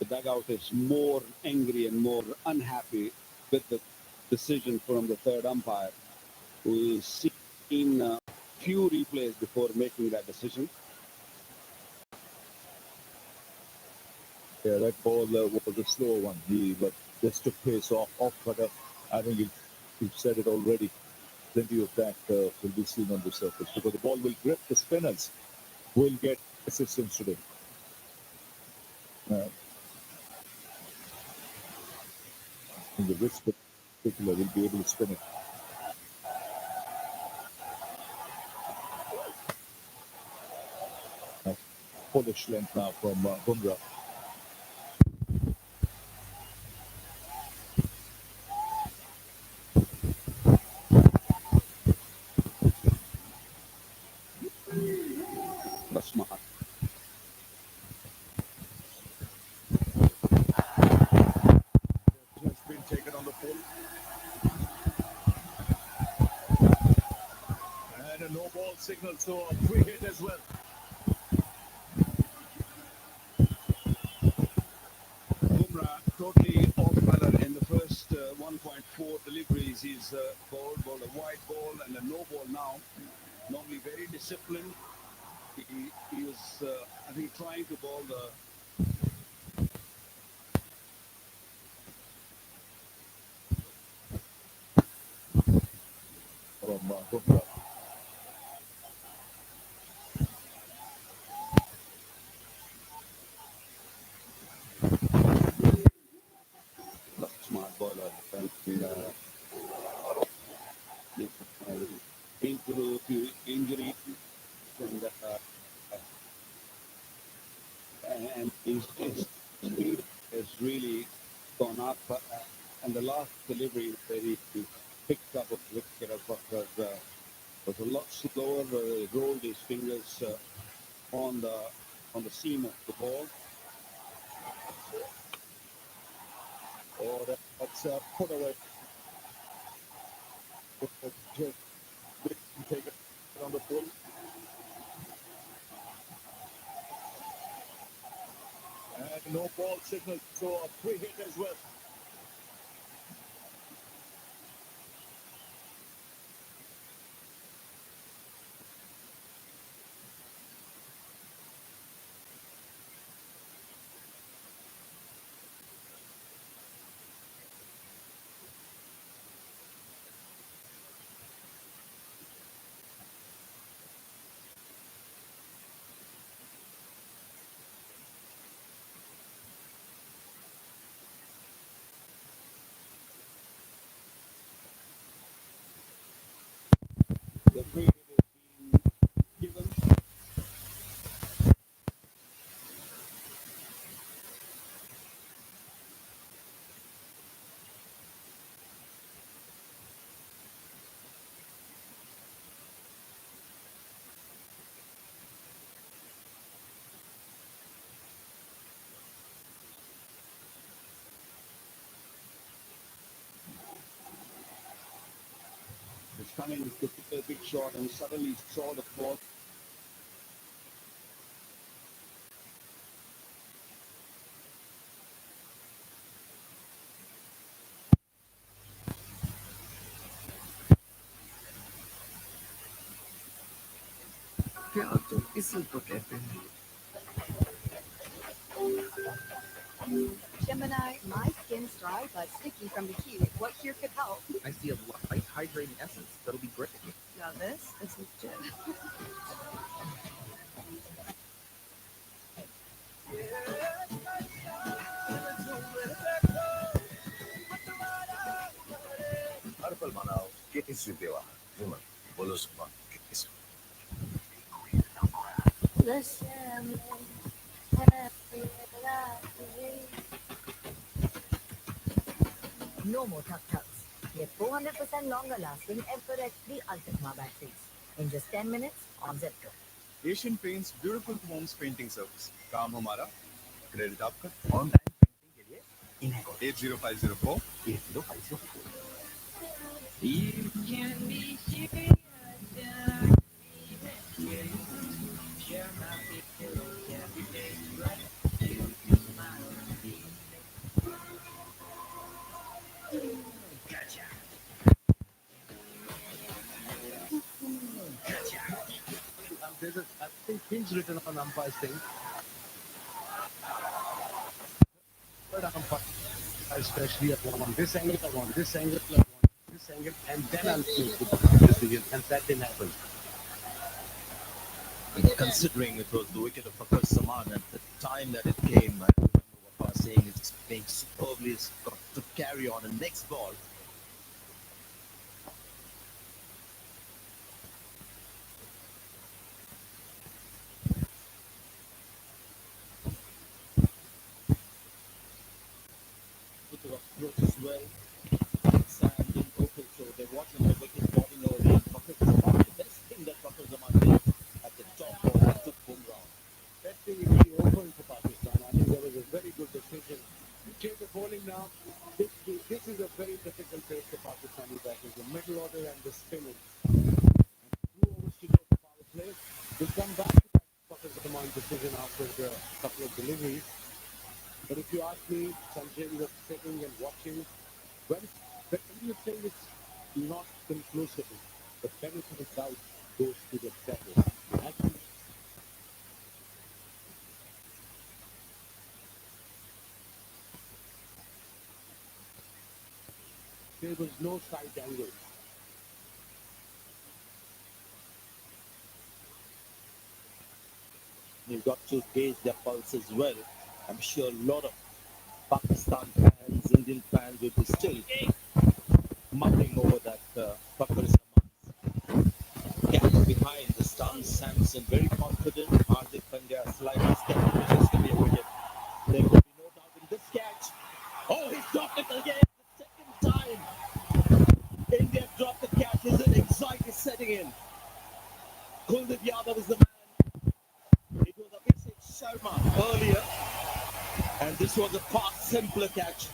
the dugout is more angry and more unhappy with the decision from the third umpire, who is seen few replays before making that decision. Yeah, that ball was a slow one. He just took pace off cutter. I think you've said it already. Plenty of that will be seen on the surface because the ball will grip the spinners. Will get assistance today. In the wrist in particular will be able to spin it. Polish length now from Bumrah. That's smart. Just been taken on the full. And a no ball signal, so a free hit as well. Bumrah totally off color in the first 1.4 deliveries. He's bowled a wide ball and a no ball now. Normally very disciplined. He was, I think, trying to bowl the From Bumrah. smart bowler. Been through a few injuries and his speed has really gone up. And the last delivery where he picked up a wicket was a lot slower. Rolled his fingers on the seam of the ball. Oh, that's put away. Just take it on the full. And no ball signal, so a free hit as well. The free hit has been given. It's coming to a big shot and suddenly saw the ball. क्या तो इसी को कहते हैं Gemini, my skin's dry but sticky from the heat. What cure could help? I see a light hydrating essence that'll be great. Now this is legit. हर पल मनाओ कि इस देवा हिम्मत बोलो सुबह किस No more tuk-tuks. Get 400% longer lasting Everett 3 Ultima batteries. In just 10 minutes on Zepto. Asian Paints Beautiful Homes painting service काम हमारा क्रेडिट आपका ऑन टाइम पेंटिंग के लिए इन्हें call 80504 80504 You can be serious, share my feelings every day, right? You smile, be things written on umpire's thing. Third umpire, especially I want this angle, I want this angle, I want this angle, and then I'll make the decision. And that didn't happen. And considering it was the wicket of Fakhar Zaman at the time that it came, I remember what I was saying is playing superbly, it's got to carry on. And next ball, put the approach as well. Sam didn't go for it, so they're watching the wicket falling over. And Fakhar Zaman, the best thing that Fakhar Zaman did at the top ball, that took Bumrah. That thing is very open for Pakistan. I think there was a very good decision. Change the bowling now. This is a very difficult phase for Pakistani batters. The middle order and the spinners. And 2 overs to go for power play. We'll come back to that Fakhar Zaman decision after a couple of deliveries. But if you ask me, Sanjay, we were sitting and watching. When you think it's not conclusive, the benefit of doubt goes to the batters. Actually, there was no side angle. You've got to gauge their pulse as well. I'm sure a lot of Pakistan fans, Indian fans will be still mumbling over that Fakhar Zaman's catch behind the stumps. Samson very confident. Hardik Pandya slightly skeptical. This could be a wicket. There could be no doubt in this catch. Oh, he's dropped it again. The second time India dropped the catch. Is it anxiety setting in? Kuldeep Yadav is the man. It was Abhishek Sharma earlier, and this was a far simpler catch.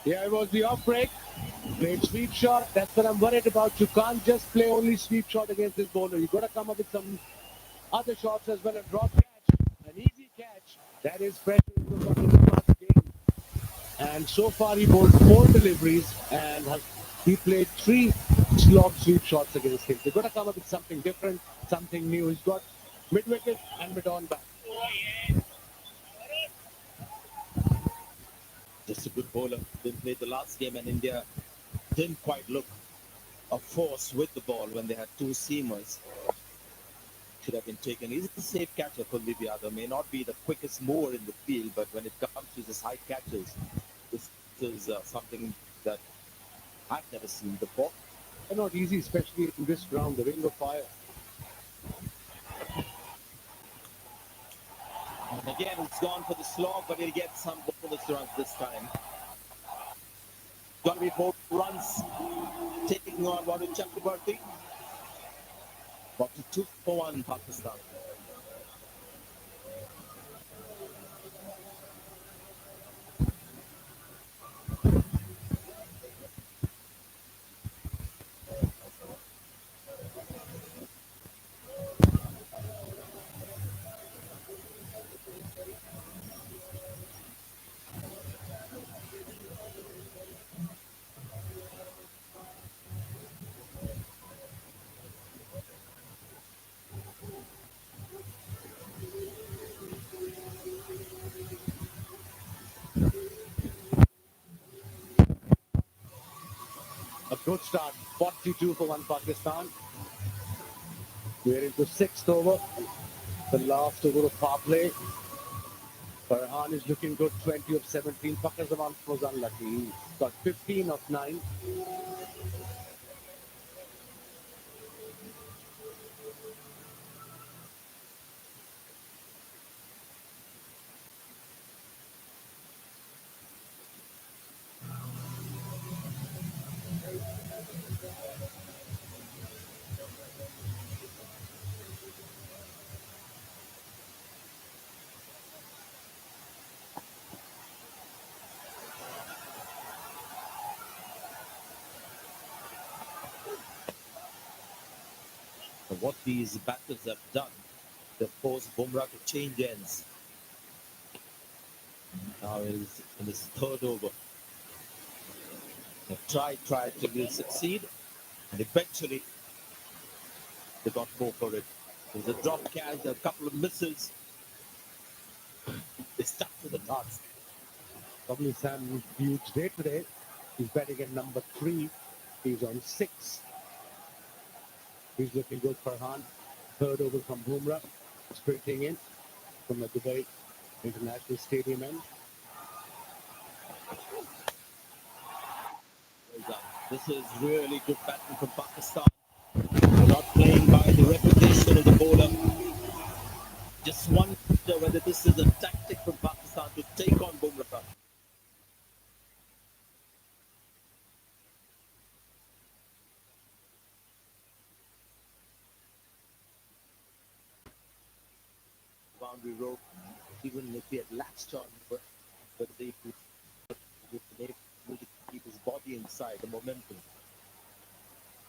Yeah, it was the off break. Played sweep shot. That's what I'm worried about. You can't just play only sweep shot against this bowler. You've got to come up with some other shots as well. A drop catch, an easy catch. That is pressure into the game. And so far he bowled 4 deliveries and he played 3 slog sweep shots against him. They've got to come up with something different, something new. He's got mid wicket and mid on back. Just a good bowler. Didn't play the last game, and India didn't quite look a force with the ball when they had 2 seamers. Should have been taken. He's a safe catcher. Kuldeep Yadav may not be the quickest mover in the field, but when it comes to the side catches, this is something that I've never seen before. They're not easy, especially in this ground, the ring of fire. And again, it's gone for the slog, but he'll get some bonus runs this time. Got to be 4 runs taking on Wadu Chakrabarti. 42 for 1 Pakistan. A good start, 42 for 1 Pakistan. We're into 6th over, the last over of power play. Farhan is looking good, 20 of 17. Fakhar Zaman was unlucky. He got 15 of 9. What these batters have done, they've forced Bumrah to change ends. Now he's in his 3rd over. They've tried to succeed, and eventually they got 4 for it. There's a drop catch, a couple of misses. They stuck to the task. Probably Sam huge day today. He's batting at number 3. He's on 6. He's looking good for Khan. Third over from Bumrah. Sprinting in from the Dubai International Stadium end. Well done. This is really good batting from Pakistan. They're not playing by the reputation of the bowler. Just wonder whether this is a tactic from Pakistan to take on Bumrah. Boundary rope, even if he had latched on, but they would be able to keep his body inside, the momentum.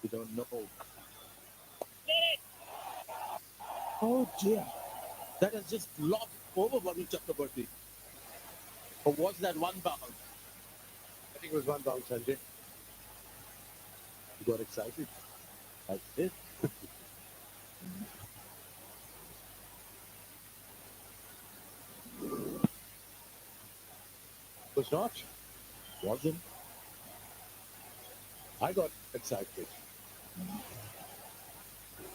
We don't know. Oh dear. That has just lobbed over Varun Chakraborty. Or was that one bound? I think it was one bounce, Sanjay. He got excited. That's it. Was not. Wasn't. I got excited.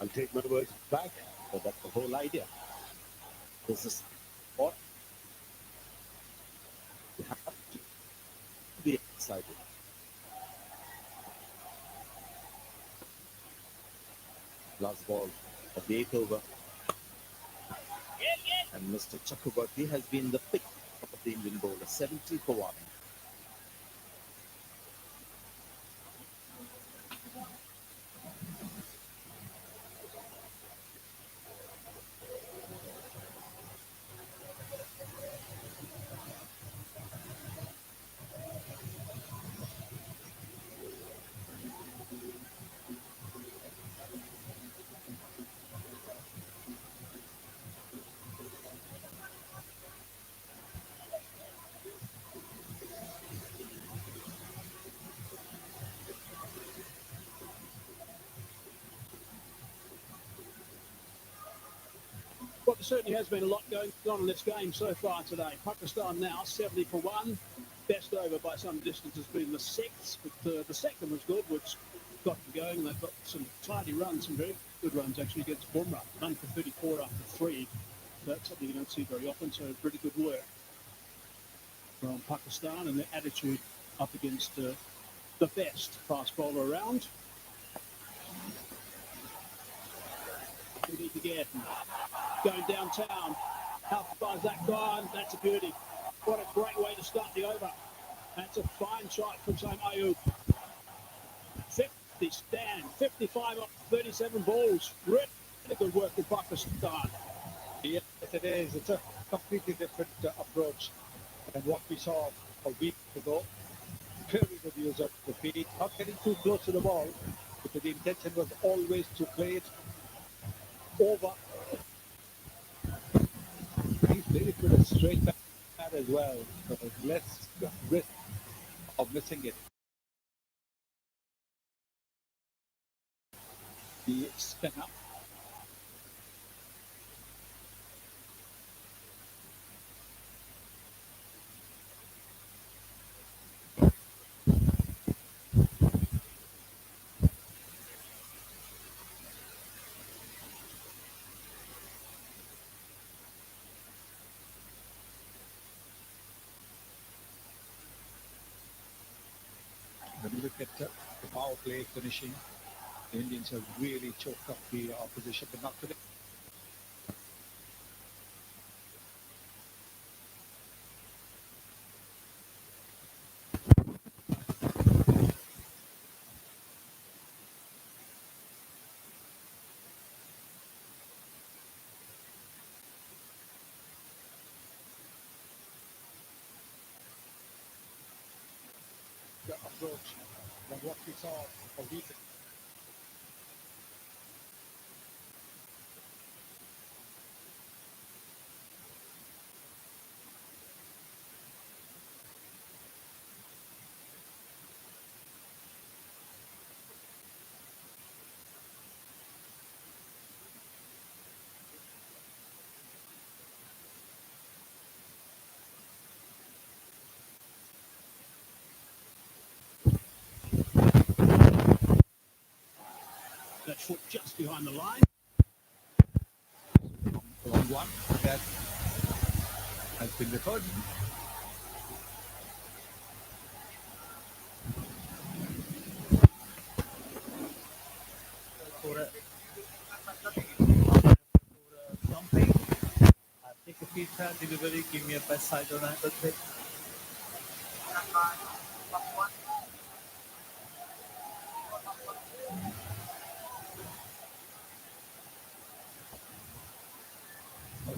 I'll take my words back. But that's the whole idea. This is what you have to be excited. Last ball of the 8th over. And Mr. Chakraborty has been the pick of the Indian bowler, 70 for 1. Well, there certainly has been a lot going on in this game so far today. Pakistan now 70 for 1. Best over by some distance has been the 6th, but the second was good, which got them going. They've got some tidy runs, some very good runs actually against Bumrah. 1 for 34 after 3. That's something you don't see very often, so pretty good work from Pakistan and their attitude up against the best fast bowler around. We need to get going downtown. How far is that gone? That's a beauty. What a great way to start the over. That's a fine shot from Saim Ayub. 50 stand, 55 off 37 balls. Really good work in Pakistan. Yes, it is. It's a completely different approach than what we saw a week ago. Very good use of the feet, not getting too close to the ball, because the intention was always to play it over. He's played it with a straight bat as well, so there's less risk of missing it. The spinner. When you look at the power play finishing, the Indians have really choked up the opposition, but not today. The approach than what we saw a week ago. foot just behind the line. Long one that has been recorded. For a jumping, take a feedback delivery, give me a best side on angle trick.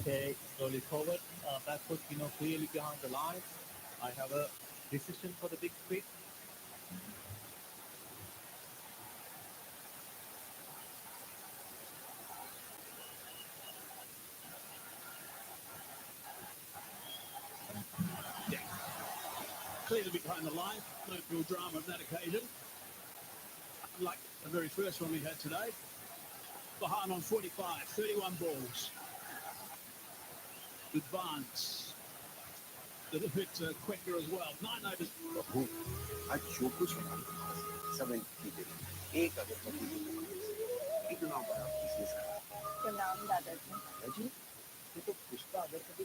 Okay, slowly forward, back foot, clearly behind the line. I have a decision for the big squeak. Clearly behind the line. No real drama of that occasion. Unlike the very first one we had today. Bahan on 45, 31 balls. Advance. A little bit quicker as well. 9 overs. आज जो कुछ हुआ सब इनकी देरी एक अगर कभी इतना बड़ा बिजनेस क्या नाम दादाजी? दादाजी ये तो पुष्पा अगर कभी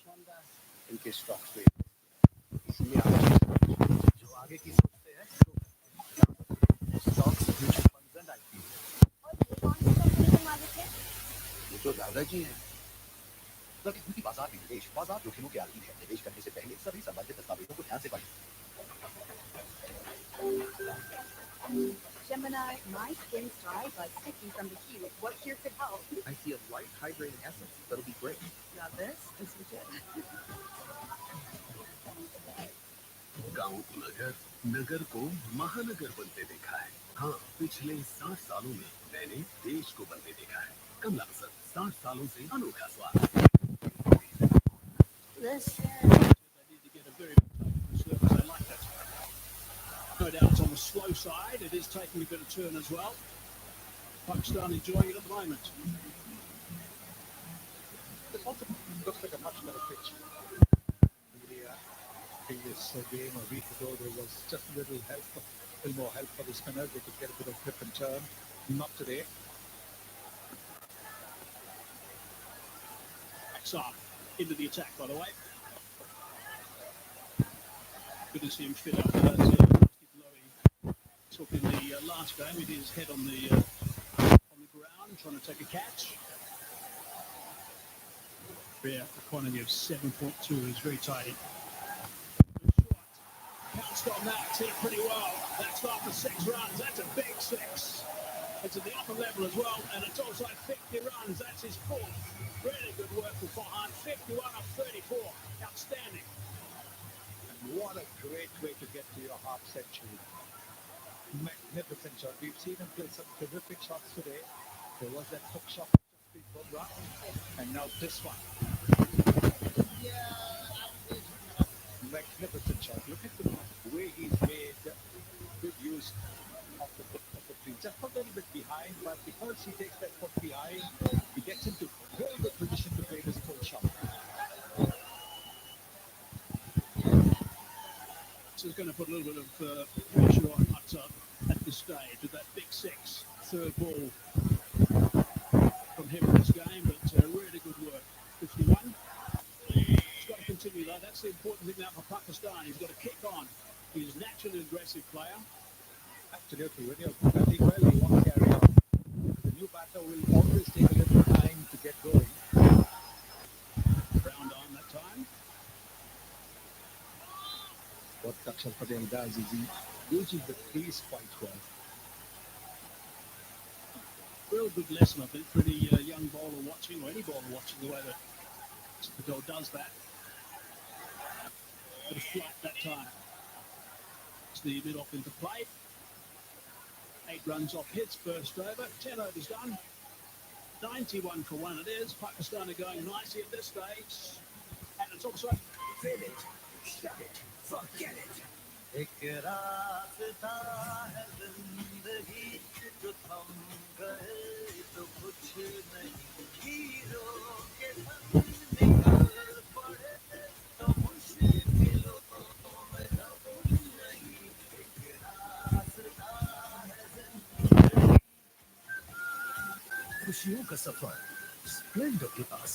शानदार इनके स्टॉक्स पे इसलिए आप जो आगे की सोचते हैं stocks mutual funds and IP और ये कौन सी कंपनी के मालिक है? ये तो दादाजी हैं प्रतिभूति बाजार में निवेश बाजार जोखिमों के अधीन है निवेश करने से पहले सभी संबंधित दस्तावेजों को ध्यान से पढ़ें Gemini, my skin's dry but sticky from the heat. What cure could help? I see a light hydrating essence that'll be great Now this is legit. गांव को नगर नगर को महानगर बनते देखा है हाँ पिछले 60 सालों में मैंने देश को बनते देखा है कम लागत 60 सालों से अनोखा स्वाद This. They need to get a very good service. I like that. No doubt it's on the slow side. It is taking a bit of turn as well. Pakistan enjoying it at the moment. This also looks like a much better pitch. The previous game a week ago, there was just a little more help for the spinners. They could get a bit of grip and turn. Not today. Backs up into the attack, by the way. Good to see him fit up for that blow he took in the last game. He did his head on the ground, trying to take a catch. Yeah, a quantity of 7.2 is very tidy. Pounced on that, hit pretty well. That's after 6 runs. That's a big 6. It's at the upper level as well, and it's also 50 runs. That's his fourth. Really good work for Farhan. 51 of 34. Outstanding. And what a great way to get to your half century. Magnificent shot. We've seen him play some terrific shots today. There was that hook shot just before round, and now this one. Magnificent shot. Look at the way he's made good use of the field. Just a little bit behind, but because he takes that foot behind, he gets into very good position to play this full shot. So he's going to put a little bit of pressure on Hutzer at this stage with that big 6. Third ball from him in this game, but really good work. 51. He's got to continue though. That's the important thing now for Pakistan. He's got to kick on. He's a naturally aggressive player. Absolutely. When you're batting well, you want to carry on. The new batter will always take a little time to get going. Round on that time. What Takshar Patel does is he uses the crease quite well. Real good lesson, I think, for any young bowler watching, or any bowler watching, the way that Patel does that. Bit of flight that time. It's the mid-off into play. 8 runs off hits, first over. 10 overs done. 91 for 1 it is. Pakistan are going nicely at this stage. And it's also... Fill it, shut it, forget it. एक रास्ता है जिंदगी जो थम गए तो कुछ नहीं हीरो के संग निकल पड़े तो मुश्किलों में हम नहीं एक रास्ता है जिंदगी खुशियों का सफर स्प्लेंडर के पास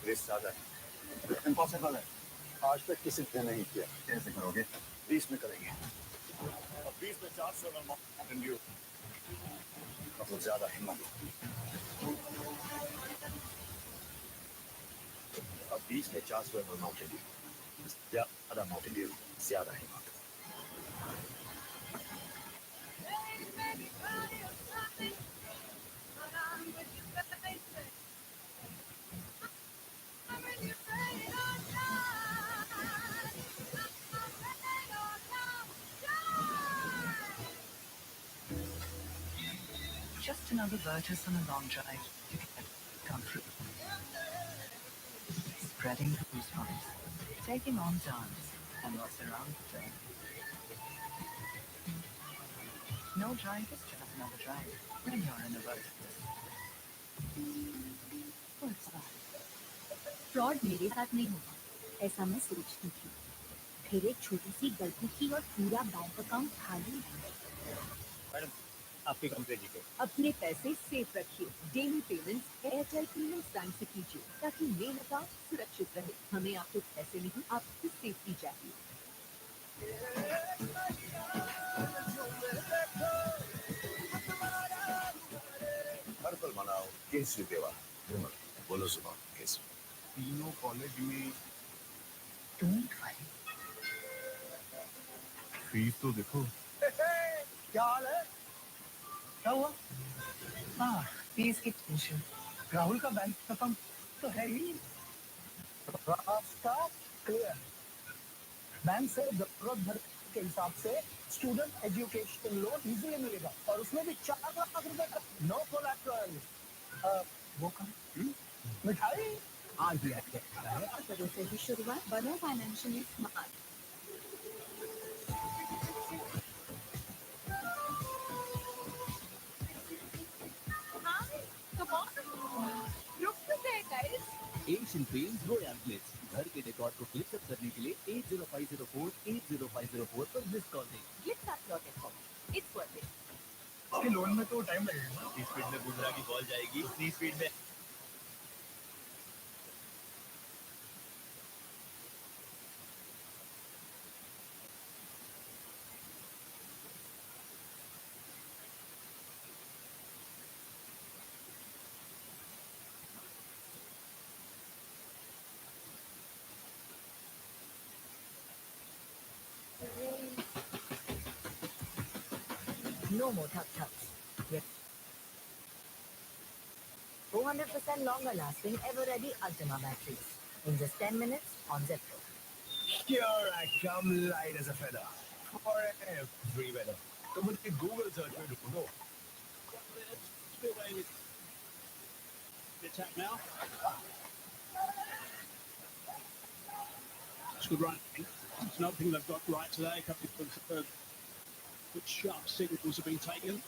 रेस ज्यादा है इम्पॉसिबल है आज तक किसी ने नहीं किया कैसे करोगे 20 में करेंगे अब 20 में 400 में माउंटेन ड्यू अब ज्यादा हिम्मत अब 20 में 400 में माउंटेन ड्यू ज्यादा माउंटेन ड्यू ज्यादा हिम्मत Just another Virtus on a long drive to get comfort. Spreading goosebumps, taking on dance, and what's around the bend. No drive is just another drive when you're in a Virtus. Fraud मेरे साथ नहीं होगा ऐसा मैं सोचती थी फिर एक छोटी सी गलती की और पूरा बैंक अकाउंट खाली मैडम आपकी कंप्लेंट लिखो अपने पैसे सेफ रखिए daily payments Airtel payments bank से कीजिए ताकि मेन अकाउंट सुरक्षित रहे हमें आपके पैसे नहीं आपकी सेफ्टी चाहिए हर पल मनाओ केसरी त्योहार बोलो सुबह केसरी तीनों कॉलेज में Don't worry. फीस तो देखो क्या हाल है क्या हुआ Please get tension. राहुल का बैंक अकाउंट तो है ही रास्ता क्लियर बैंक से जरूरत भर के हिसाब से स्टूडेंट एजुकेशन लोन इजीली मिलेगा और उसमें भी 4 लाख रुपए का नो कोलैटरल वो कम मिठाई आज भी आके करो से ही शुरुआत बनो financially smart Asian paints royal Glitz घर के डेकोर को क्लिक करने के लिए 80504 पर मिस कॉल दें gift are not at home it's worth it इसके लोन में तो टाइम लगेगा इस स्पीड में बुमरा की बॉल जाएगी इतनी स्पीड में No more tuk-tuks. Yep. 400% longer lasting ever-ready Ultima batteries. In just 10 minutes on Zepto. Here I come light as a feather for every weather तो मुझे गूगल सर्च में ढूंढो Spillway with the attack now. It's good running. It's another thing they've got right today. A couple of good sharp signals have been taken.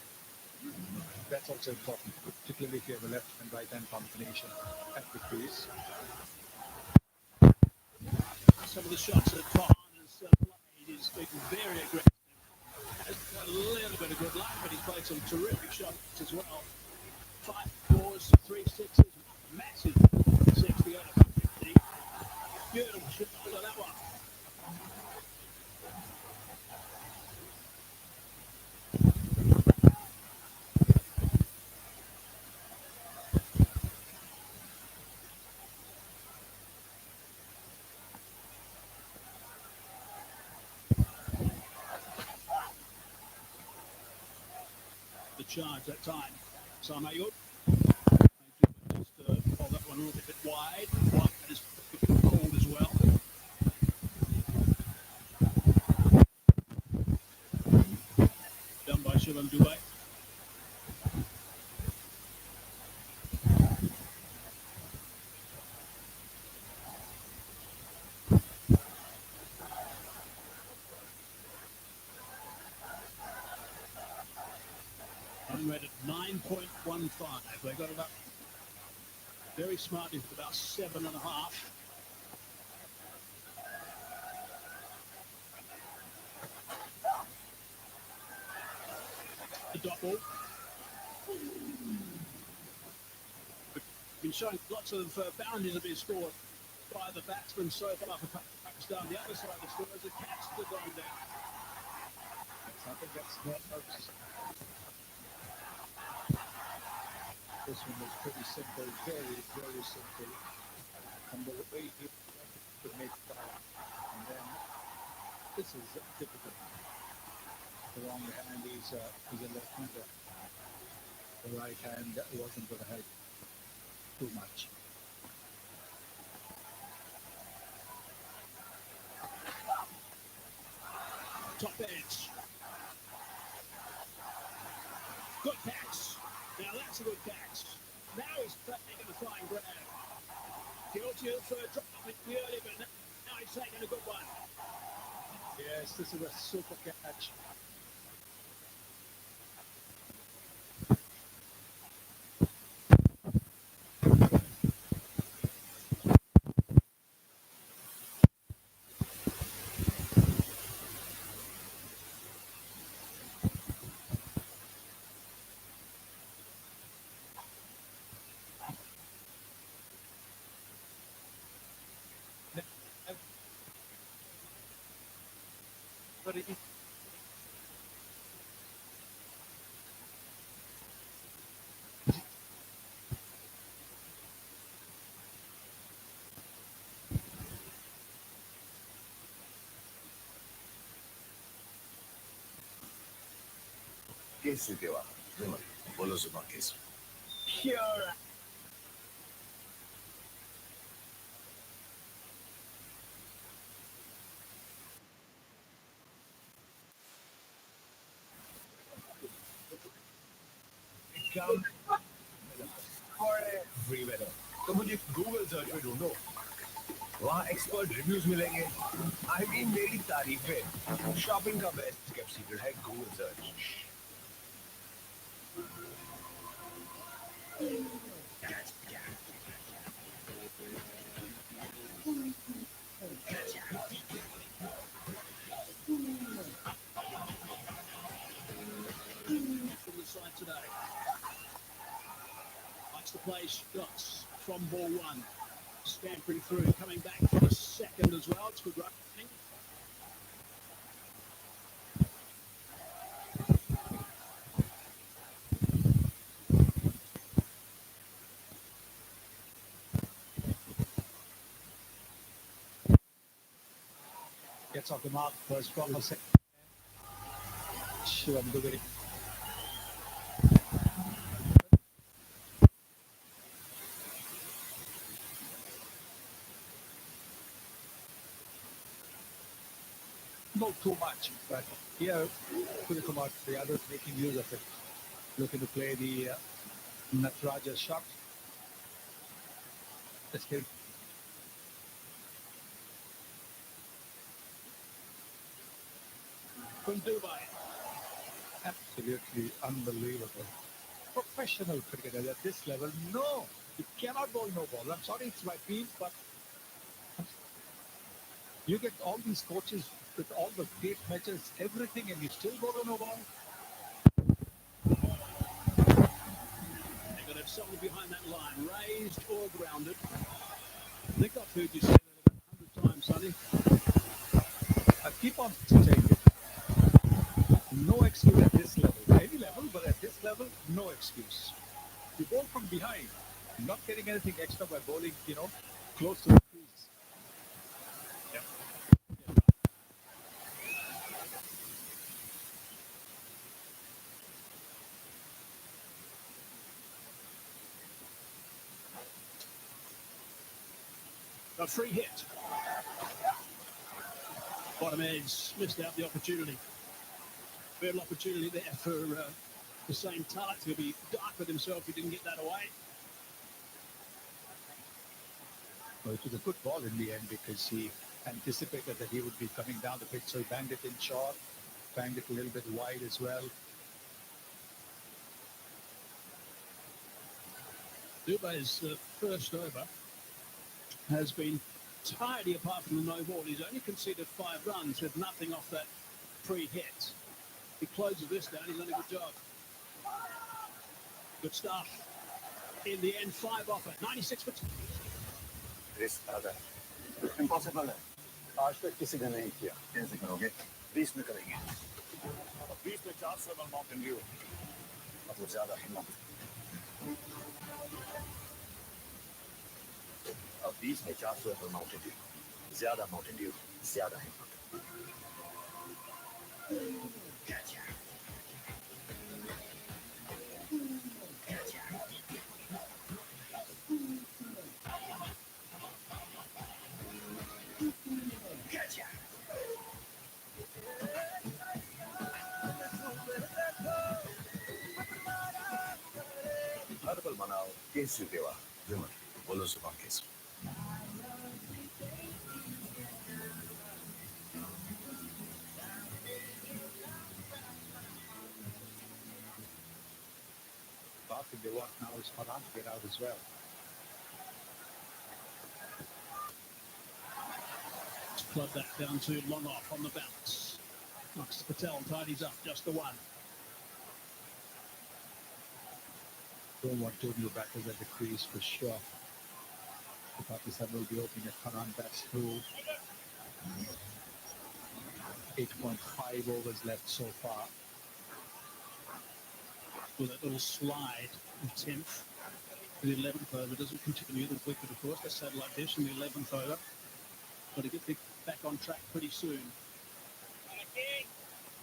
That's also important, particularly if you have a left and right hand combination at the crease. Some of the shots that Khan has played is been very aggressive. Has got a little bit of good luck, but he's played some terrific shots as well. 5 4s, 3 6s, massive 60 out of 50. Beautiful shot on that one. The charge that time. Samayut. Just hold that one a little bit wide. Wide is called as well. Done by Shivam Dubey. Running rate at 9.15. They got it up very smartly for about 7.5. The dot ball. Been showing lots of boundaries have been scored by the batsmen so far for Pakistan. The other side of the score is the Cats have gone down. I think that's nerves. This one was pretty simple, very, very simple. And the way he wanted to make five. And then this is difficult. The wrong hand is a left-hander. The right hand wasn't going to help too much. Top edge. Good catch. Now that's a good catch. Now he's taking a flying grab. Guilty of dropping early, but now he's taking a good one. Yes, this is a super catch. But it, case देवा जुमा बोलो जुमा case Pure come for every weather. तो मुझे Google search पे ढूंढो वहाँ expert reviews मिलेंगे आई मीन मेरी तारीफें शॉपिंग का बेस्ट केप्ट सीक्रेट है Google search From the side today. Likes to play shots from ball one. Scampering through, coming back for a second as well. It's good running. gets off the mark first proper set. Shivam Dugari. Not too much, but here Kurikumar, the others making use of it, looking to play the Nataraja shot. Let's get From Dubai. absolutely unbelievable. Professional cricketers at this level, no, you cannot bowl no ball. I'm sorry, it's my field, but you get all these coaches with all the great matches, everything, and you still bowl a no ball. They're going to have someone behind that line, raised or grounded. I think I've heard you say that about 100 times, Sonny. I keep on saying it. No excuse at this level. Any level, but at this level, no excuse. You bowl from behind, not getting anything extra by bowling, close to the crease. A free hit. Bottom edge, missed out the opportunity. Real opportunity there for Hussain Talat to be dark with himself. He didn't get that away. Well, it was a good ball in the end because he anticipated that he would be coming down the pitch, so he banged it in short, banged it a little bit wide as well. Dubai's first over has been tidy apart from the no ball. He's only conceded 5 runs with nothing off that free hit. He closes this down, he's done a good job. Good stuff. In the end, 5 off it. 96 for... risk ज्यादा है, impossible है, आज तक किसी ने नहीं किया, कैसे करोगे? 20 में करेंगे, 20 में 400 ml माउंटेन ड्यू, मतलब ज्यादा हिम्मत, अब 20 में 400 ml माउंटेन ड्यू, ज्यादा माउंटेन ड्यू, ज्यादा हिम्मत। हर्बल मनाओ केसरी देवा विमल बोलो सुबह Kesari Last thing they want now is Farhan to get out as well. Club that down to long off on the bounce. Max Patel tidies up just the one. Don't want two new batters at the crease for sure. The Pakistan will be opening at Farhan bats through 8.5 overs left so far. With that little slide in 10th. The 11th over doesn't continue the wicket, of course. The satellite dish in the 11th over. But to get back on track pretty soon.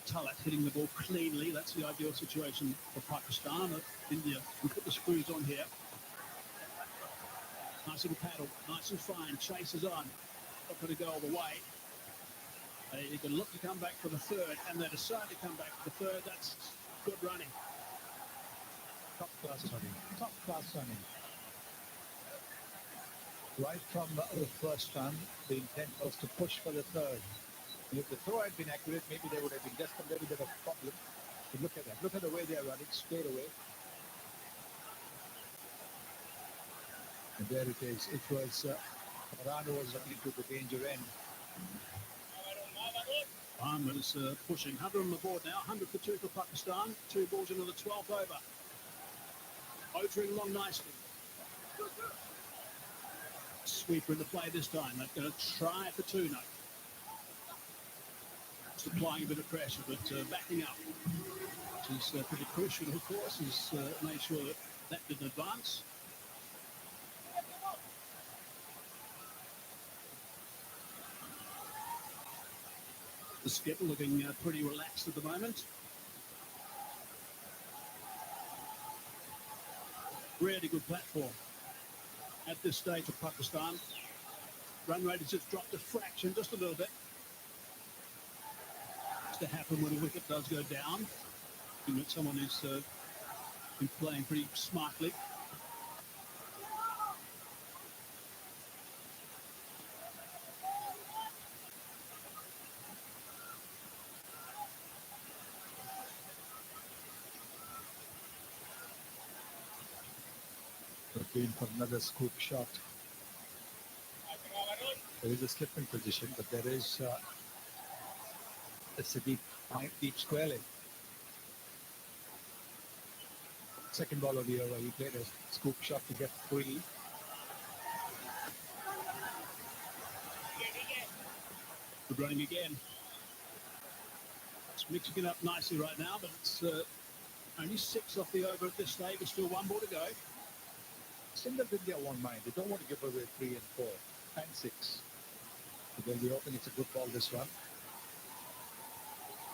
Talat hitting the ball cleanly. That's the ideal situation for Pakistan. India can put the screws on here. Nice little paddle, nice and fine. Chases on. Not going to go all the way. They can look to come back for the third, and they decide to come back for the third. That's good running. Top class running. Top class running. Right from the first run, the intent was to push for the third. And if the throw had been accurate, maybe there would have been just a little bit of problem. But look at that. Look at the way they are running straight away. And there it is. It was Rano was running to the danger end. Ahmed is pushing. 100 on the board now. 100 for 2 for Pakistan. 2 balls into the 12th over. Motoring along nicely. Sweeper into play this time. They're going to try for 2 now. Just applying a bit of pressure, but backing up, which is pretty crucial, of course. He's made sure that that didn't advance. The skipper looking pretty relaxed at the moment. Really good platform at this stage of Pakistan. Run rate has just dropped a fraction, just a little bit. It's to happen when a wicket does go down. You know, someone who's been playing pretty smartly. Looking for another scoop shot. There is a slip in position, but there is it's a deep square leg. Second ball of the over, he played a scoop shot to get 3. Good running again. It's mixing it up nicely right now, but it's only 6 off the over at this stage. There's still 1 ball to go. Single India won't mind. They don't want to give away 3 and 4 and 6. But they'll be hoping it's a good ball this one.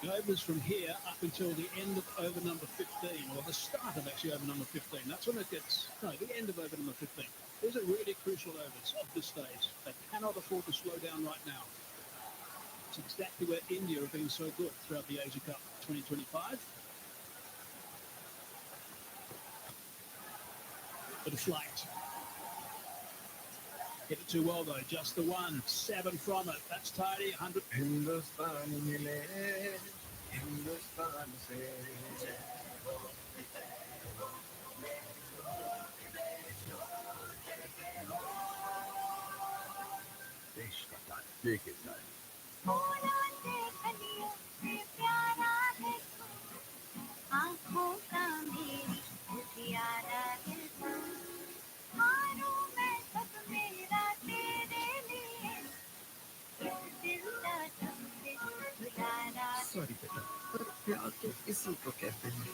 The overs from here up until the end of over number 15, or the start of actually over number 15. That's when it gets, no, the end of over number 15. These are really crucial overs at this stage. They cannot afford to slow down right now. It's exactly where India have been so good throughout the Asia Cup 2025. Bit of flight. Hit it too well though, just the one. 7 from it. That's tidy. 100. आँखों का मेरी प्यार तो इसी को कहते हैं।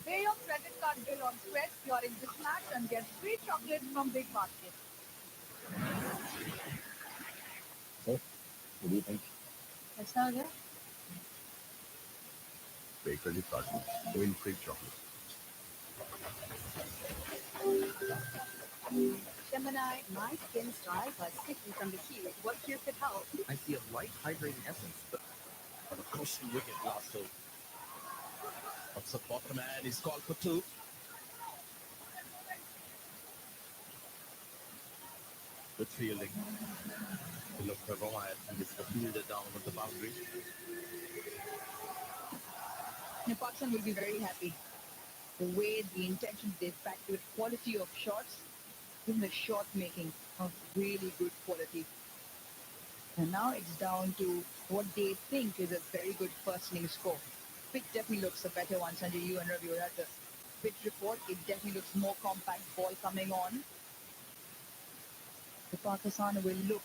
Pay your credit card bill on Square during this match and get free chocolate from Big Basket. What do you think? ऐसा आ गया? Pay credit card, win free chocolate. Gemini, my skin's dry but sticky from the heat. What cure could help? I see a light hydrating essence, but a crushing wicket last over. What's the bottom man is called for two. Good fielding. He looked for Roy and gets the fielder down on the boundary. Pakistan will be very happy. The way, the intention they packed with quality of shots, even the shot making of really good quality. And now it's down to what they think is a very good first inning score. Pitch definitely looks a better one, Sanjay. You and Ravi were at the pitch report. It definitely looks more compact ball coming on. The Pakistan will look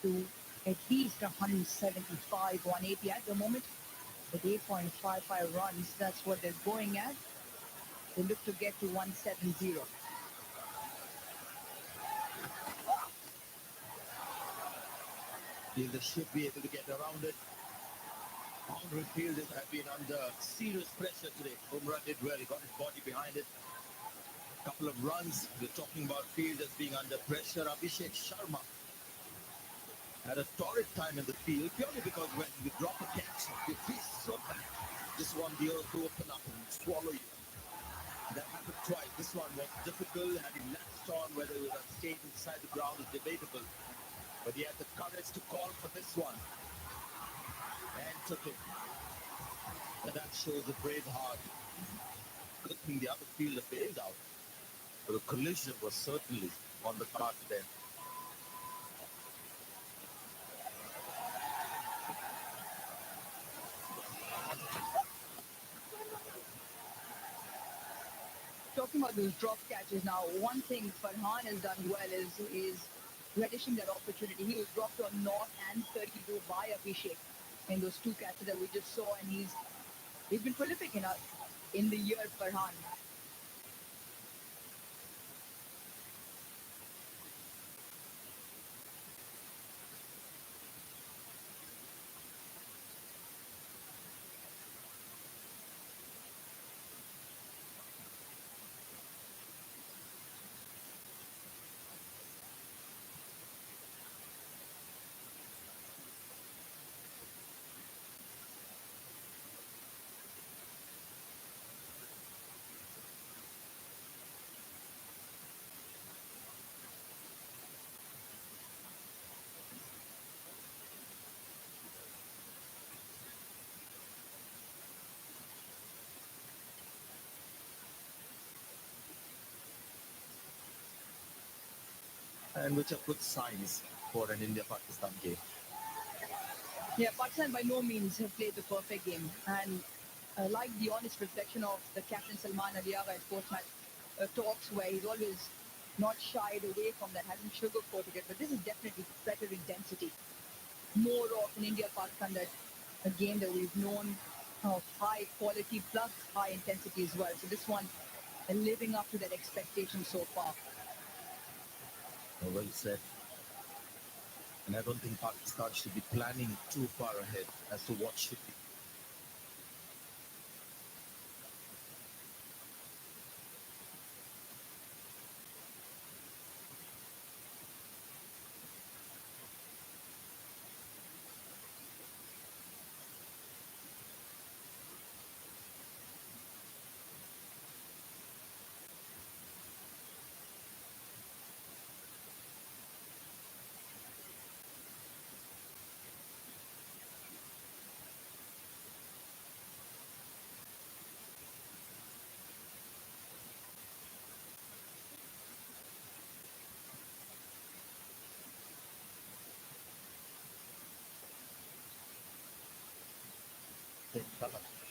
to at least 175, 180 at the moment. With 8.55 runs, that's what they're going at. They look to get to 170. They should be able to get around it. Boundary fielders have been under serious pressure today. Bumrah did well. He got his body behind it. Couple of runs. We're talking about fielders being under pressure. Abhishek Sharma had a torrid time in the field purely because when you drop a catch, you feel so bad. Just want the earth to open up and swallow you. That happened twice. This one was difficult. Had he latched on, whether it would have stayed inside the ground is debatable. But he had the courage to call for this one. And took it. And that shows a brave heart. Good thing the other fielder bailed out. But the collision was certainly on the card there. Talking about those drop catches now, one thing Farhan has done well is relishing that opportunity. He was dropped on North and 32 by Abhishek in those two catches that we just saw, and he's been prolific in the year, Farhan. And which are good signs for an India-Pakistan game. Yeah, Pakistan by no means have played the perfect game, and I like the honest reflection of the captain Salman Ali Agha at post-match talks, where he's always not shied away from that, hasn't sugarcoated it. But this is definitely better intensity, more of an India-Pakistan, that a game that we've known of high quality plus high intensity as well. So this one living up to that expectation so far. Well said. And I don't think Pakistan should be planning too far ahead as to what should be.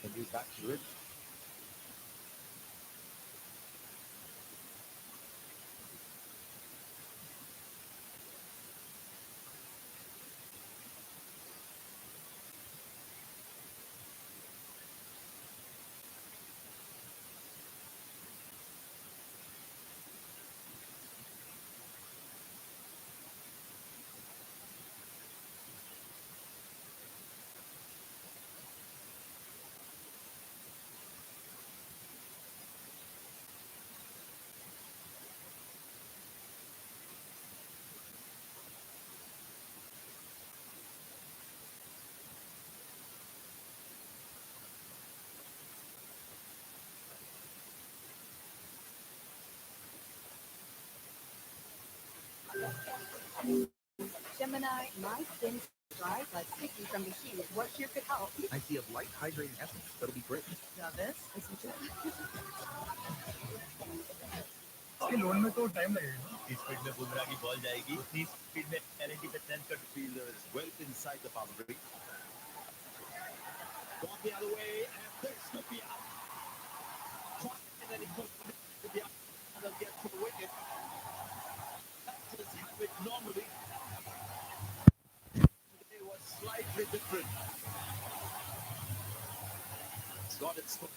Can you back to it? my skin's dry but sticky from the heat. What here could help? I see a light hydrating essence. That'll be great. Now this, listen to it. इसके loan में तो time लगेगा इस speed में बुमराह की ball जाएगी उतनी speed में 70% cut fielders well inside the boundary. Gone the other way, and this could be out. And then it could be out and they'll get to the wicket. Batters have it normally. Today was slightly different. It's got its foot.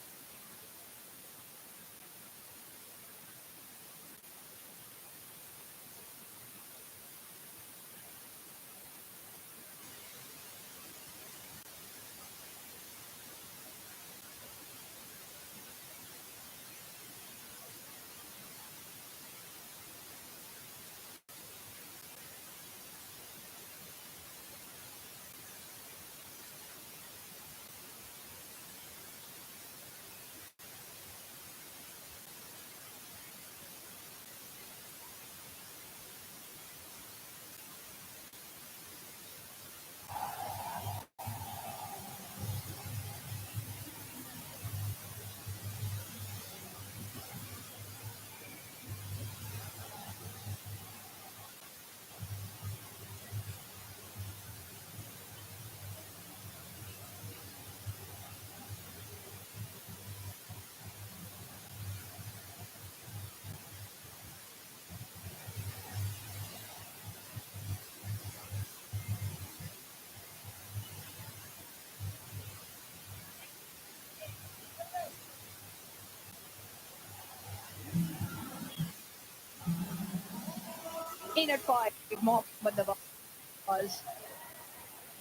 In at 5, Mohammad Nawaz.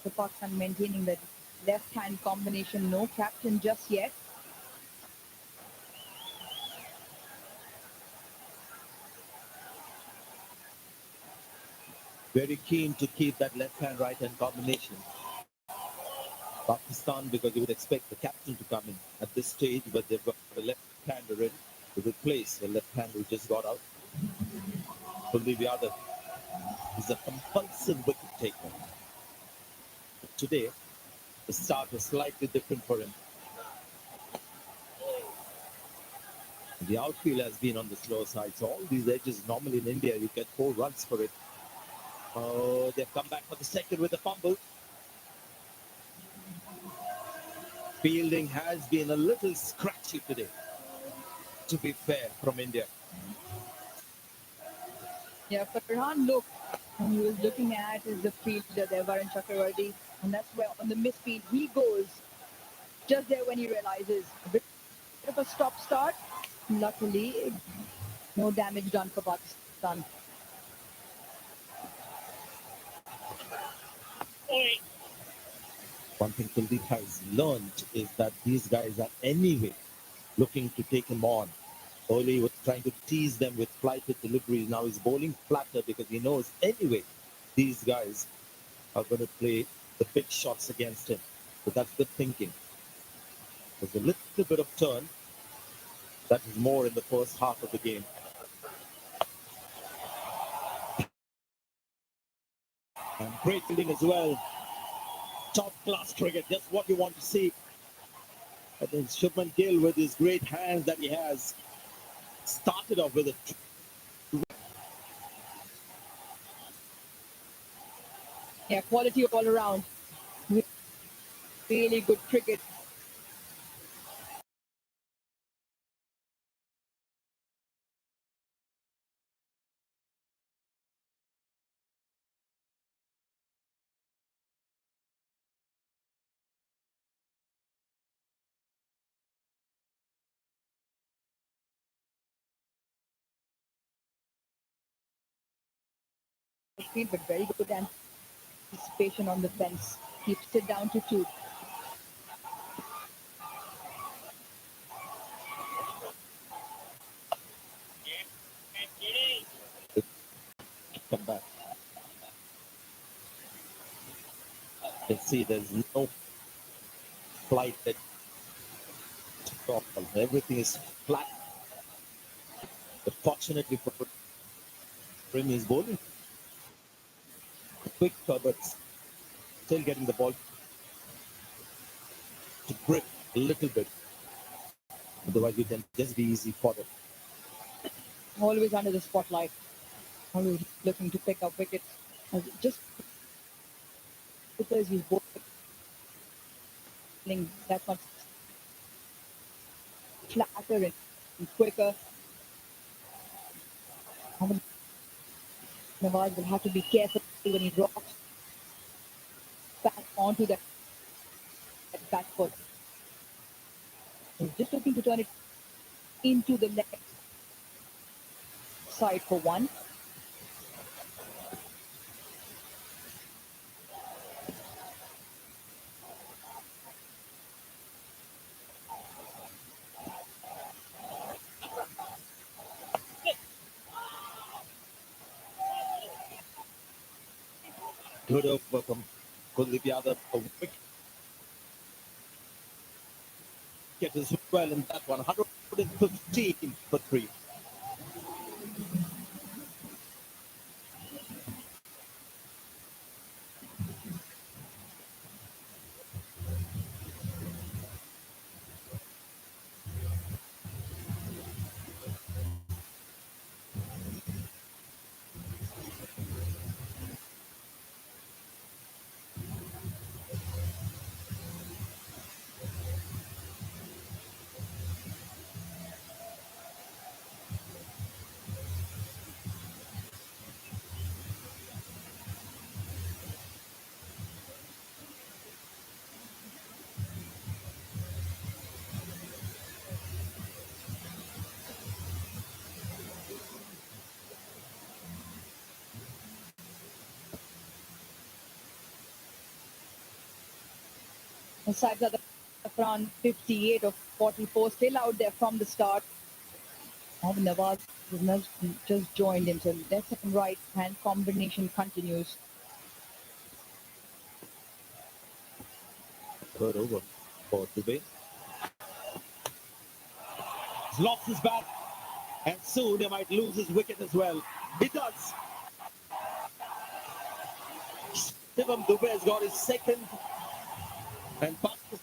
The Pakistan maintaining the left-hand combination. No captain just yet. Very keen to keep that left-hand right-hand combination. Pakistan, because you would expect the captain to come in at this stage, but they've got the left-hander in to replace the left-hander who just got out. Kuldeep Yadav is a compulsive wicket taker. But today, the start was slightly different for him. The outfield has been on the slow side, so all these edges normally in India you get 4 runs for it. Oh, they've come back for the second with a fumble. Fielding has been a little scratchy today, to be fair, from India. Yeah, Farhan looked, and he was looking at is the fielder there, Varun Chakravarti, and that's where on the misfield he goes. Just there when he realizes a bit of a stop-start. Luckily, no damage done for Pakistan. One thing Kuldeep has learned is that these guys are anyway looking to take him on. Earlier he was trying to tease them with flighted deliveries. Now he's bowling flatter because he knows anyway these guys are going to play the big shots against him. So that's good thinking. There's a little bit of turn. That is more in the first half of the game. And great fielding as well. Top class cricket, just what you want to see. And then Shubman Gill with his great hands that he has started off with it. Yeah, quality all around. Really good cricket. Field, but very good anticipation on the fence. Keeps it down to 2. Come back. You can see there's no flight that everything is flat. But fortunately for him, he's bowling quicker, but still getting the ball to grip a little bit. Otherwise, it can just be easy for them. Always under the spotlight. Always looking to pick up wickets. Just because he's bowling that much flatter and quicker. Nawaz will have to be careful when he rocks back onto that back foot. He's just looking to turn it into the left side for one. Good over from Kuldeep Yadav. A wicket as well in that one. 115 for 3. The sides are around 58 or 44, still out there from the start. Mohammad Nawaz has just joined him, so left and right hand combination continues. Third over for Dubey. He's lost his bat, and soon he might lose his wicket as well. He does. Shivam Dubey has got his second and fastest.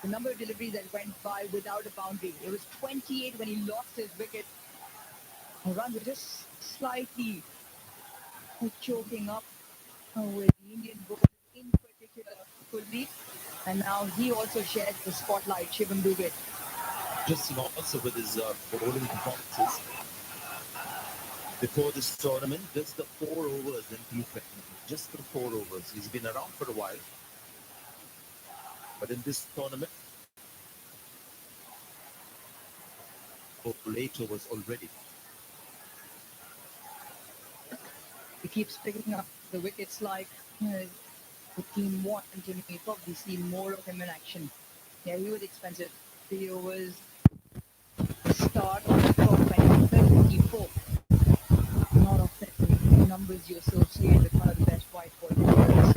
The number of deliveries that went by without a boundary. It was 28 when he lost his wicket. Runs were just slightly choking up with the Indian bowlers, in particular Kuldeep. And now he also shares the spotlight, Shivam Dubey. Interesting also with his bowling performances. Before this tournament, just the 4 overs in T20. Just the 4 overs. He's been around for a while. But in this tournament, 8 overs already. He keeps picking up the wickets like the team wants him. You probably see more of him in action. Yeah, he was expensive. 3 overs. Start on the clock when 34. Not often the numbers you associate with one of the best white ball players.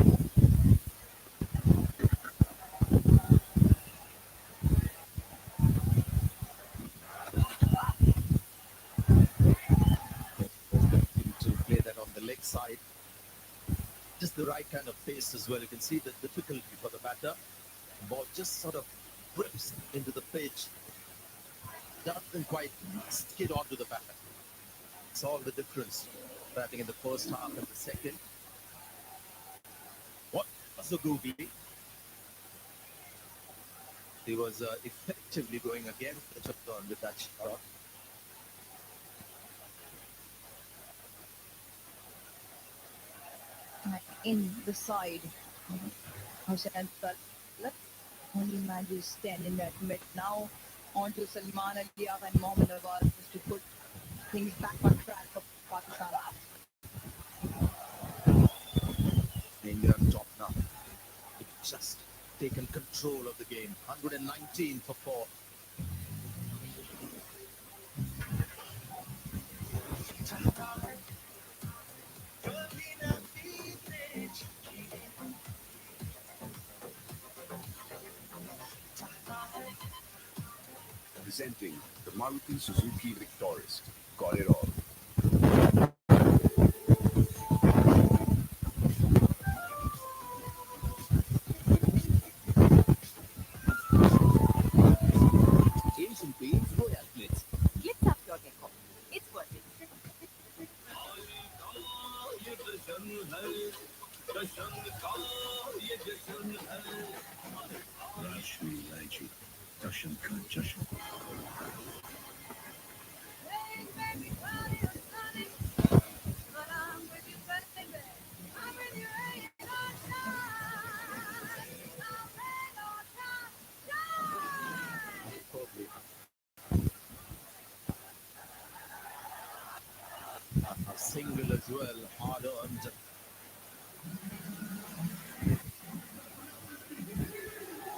just the right kind of pace as well. You can see the difficulty for the batter. Ball just sort of grips into the pitch, doesn't quite skid onto the batter. It's all the difference, batting in the first half and the second. What was the googly? He was effectively going against the turn with that shot. In the side, Hussain only manages 10 in that mid. Now on to Salman Ali and Mohammad Nawaz just to put things back on track for Pakistan. India on top now. It's just taken control of the game. 119 for 4. Presenting the Maruti Suzuki Victoris. Got it all. Asian Paints Royal Glitz. Glitz up your decor. It's worth it. Rashmi Laji. Dashan Ka Jashan. A single as well, hard earned.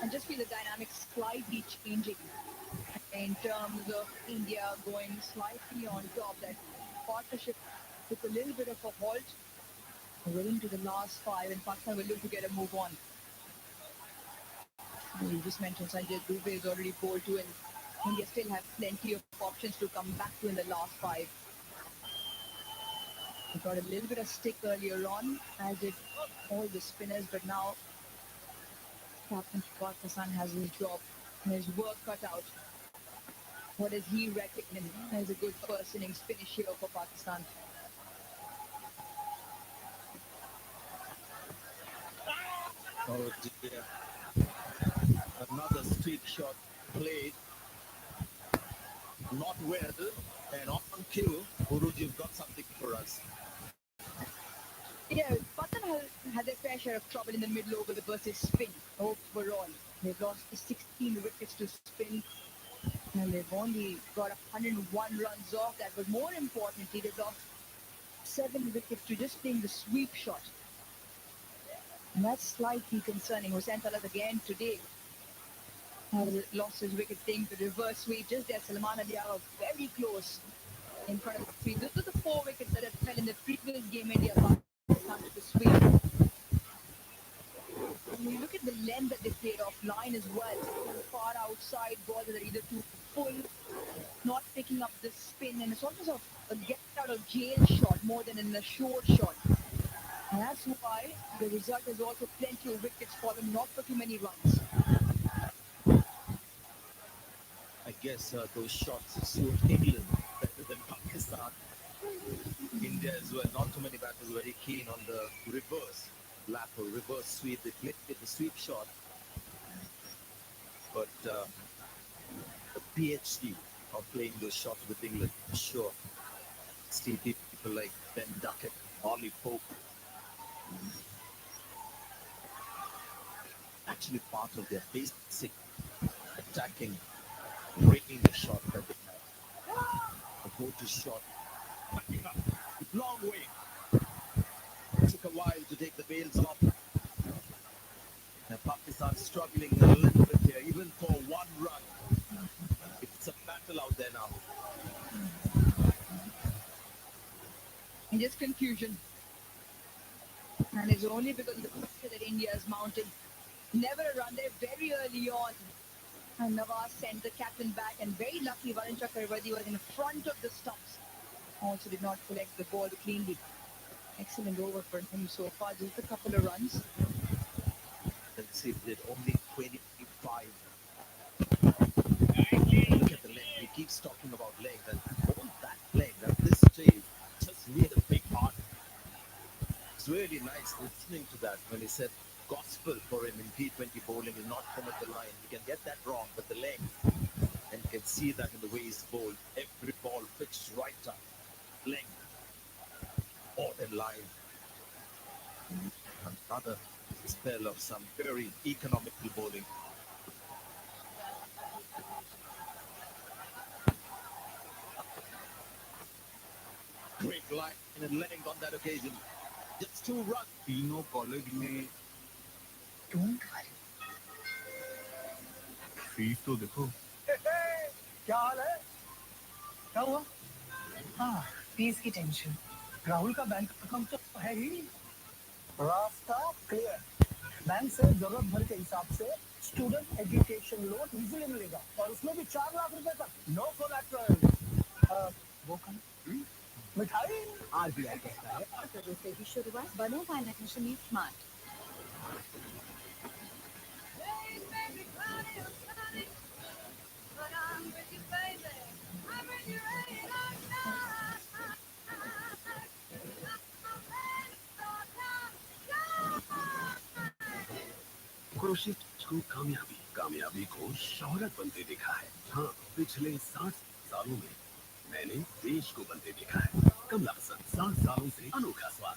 I just feel the dynamics slightly changing in terms of India going slightly on top. That partnership took a little bit of a halt. We're into the last 5 and Pakistan will look to get a move on. You just mentioned Sanjay Dubey is already bowled to, and India still have plenty of options to come back to in the last 5. They got a little bit of stick earlier on, as did all the spinners, but now Captain Pakistan has his job and his work cut out. What does he reckon as a good first innings finish here for Pakistan? Oh dear. Another streak shot played. Not well. And on cue, Guruji, you've got something for us. Yeah, Pakistan had their fair share of trouble in the middle over versus spin overall. They've lost 16 wickets to spin, and they've only got 101 runs off that. But more importantly, they've lost 7 wickets to just playing the sweep shot. And that's slightly concerning. Hussain Talat again today has lost his wicket playing the reverse sweep. Just there, Salman Ali are very close in front of the sweep. Those are the 4 wickets that had fell in the previous game. India Pakistan to the sweep. When you look at the length that they played offline as well, far outside balls that are either too full, not picking up the spin, and it's almost a get out of jail shot more than in a short shot. And that's why the result is also plenty of wickets fallen, not for too many runs. I guess those shots suit England better than Pakistan. India as well, not too many batters very keen on the reverse lap or reverse sweep. They played the sweep shot. But the PhD of playing those shots with England, for sure. See people like Ben Duckett, Ollie Pope. Actually part of their basic attacking, breaking the shot that they have. A go-to shot. Long way. Took a while to take the bails off. Now Pakistan struggling a little bit here, even for 1 run. It's a battle out there now. And just confusion. And it's only because of the pressure that India has mounted. Never a run there very early on. And Nawaz sent the captain back, and very lucky Varun Chakravarti was in front of the stumps. Also did not collect the ball cleanly. Excellent over for him so far. Just a couple of runs. Let's see, did only 25. Look at the leg. He keeps talking about leg and all that leg at this stage just need a big heart. It's really nice listening to that when he said gospel for him in T20 bowling will not come at the line. He can get that wrong, but the leg, and you can see that in the way he's bowled. Every ball pitched right up. Leg, all in line. Another spell of some very economical bowling. Great line and leg on that occasion. Just 2 runs. तीनों college में Don't worry. Fees तो देखो। क्या हाल है? क्या हुआ? हाँ, fees की टेंशन। राहुल का बैंक अकाउंट तो है ही। रास्ता क्लियर। बैंक से जरूरत भर के हिसाब से स्टूडेंट एजुकेशन लोन इजीली मिलेगा और उसमें भी 4 लाख रुपए तक। No collateral. वो कौन? मिठाई? RBI कहता है। तो से ही शुरुआत बनो फाइनेंशियली स्मार्ट। कोशिश को कामयाबी को शोहरत बनते देखा है। हाँ, पिछले 60 सालों में मैंने देश को बनते देखा है। कमला हसन 60 सालों से अनोखा स्वाद।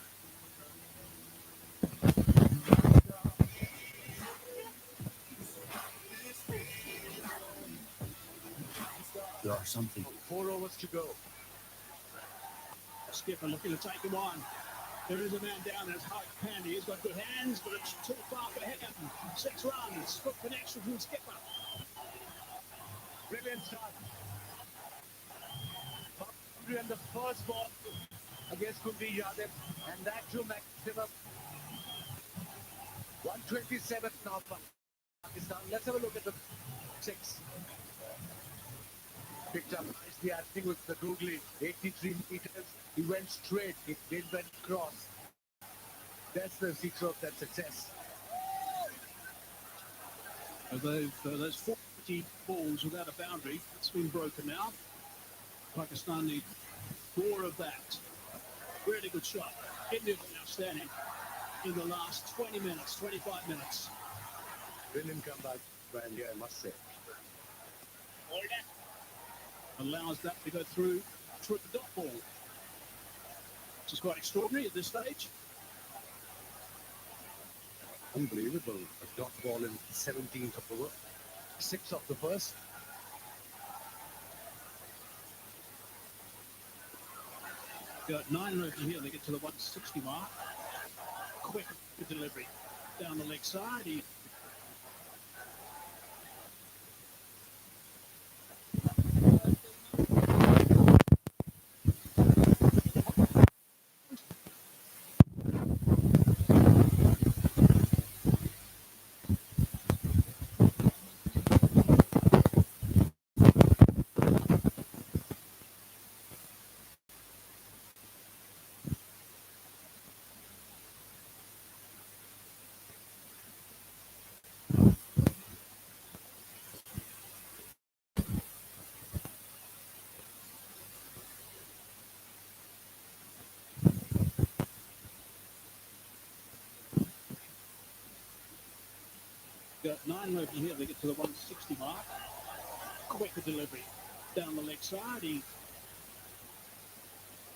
There are something. 4 overs to go. Skipper looking to take him on. There is a man down there, it's Hart Pandy. He's got good hands, but it's too far for him. 6 runs, good connection from Skipper. Brilliant start. And the first ball against Kuldeep Yadav, and that too maximum. 127 now for Pakistan. Let's have a look at the 6. Picked up nicely, I think with the googly 83 meters. He went straight, he did went cross. That's the secret of that success. There's 40 balls without a boundary. It's been broken now. Pakistan need more of that. Really good shot. India's been outstanding in the last 20 minutes, 25 minutes. Brilliant comeback by India, I must say. Allows that to go through the dot ball, which is quite extraordinary at this stage. Unbelievable. A dot ball in 17th over. 6 of the first. Got 9 runs here. They get to the 160 mark. Quick delivery down the leg side. Got 9 over here. They get to the 160 mark. Quicker delivery down the leg side. He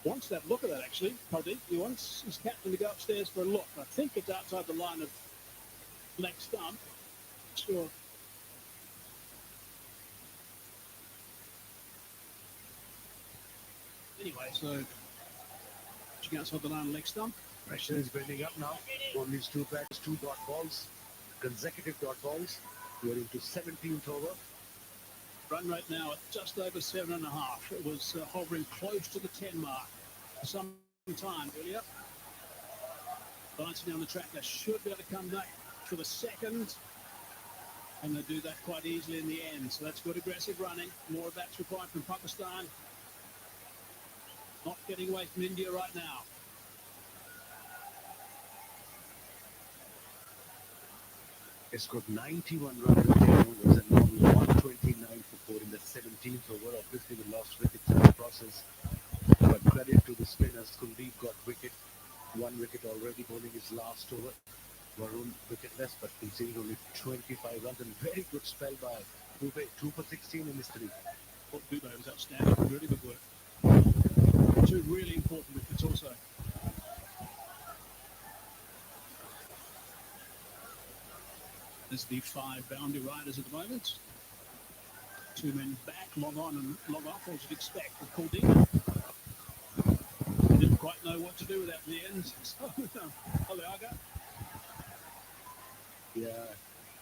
wants that look at that, actually. Pradeep, he wants his captain to go upstairs for a look. I think it's outside the line of leg stump. Sure. Anyway, so pitching outside the line of leg stump. Pressure is building up now on these 2 bats, 2 dot balls, consecutive dot balls. We are into 17th over. Run rate now at just over 7.5. It was hovering close to the 10 mark for some time earlier. Balancing down the track, they should be able to come back for the second. And they do that quite easily in the end. So that's good aggressive running. More of that's required from Pakistan. Not getting away from India right now. He scored 91 runs in 10 overs and now 129 for 4 in the 17th over. Obviously, the lost wickets in the process. But credit to the spinners. Kuldeep got wicket. 1 wicket already bowling his last over. Varun wicketless, but conceded only 25 runs and very good spell by Dubey. 2 for 16 in his 3. Well, Dubey was outstanding. Really good work. 2 really important wickets also. There's the 5 boundary riders at the moment. 2 men back, long on and long off, as you'd expect with Kuldeep. He didn't quite know what to do with that in the end. So, Aliaga. Yeah,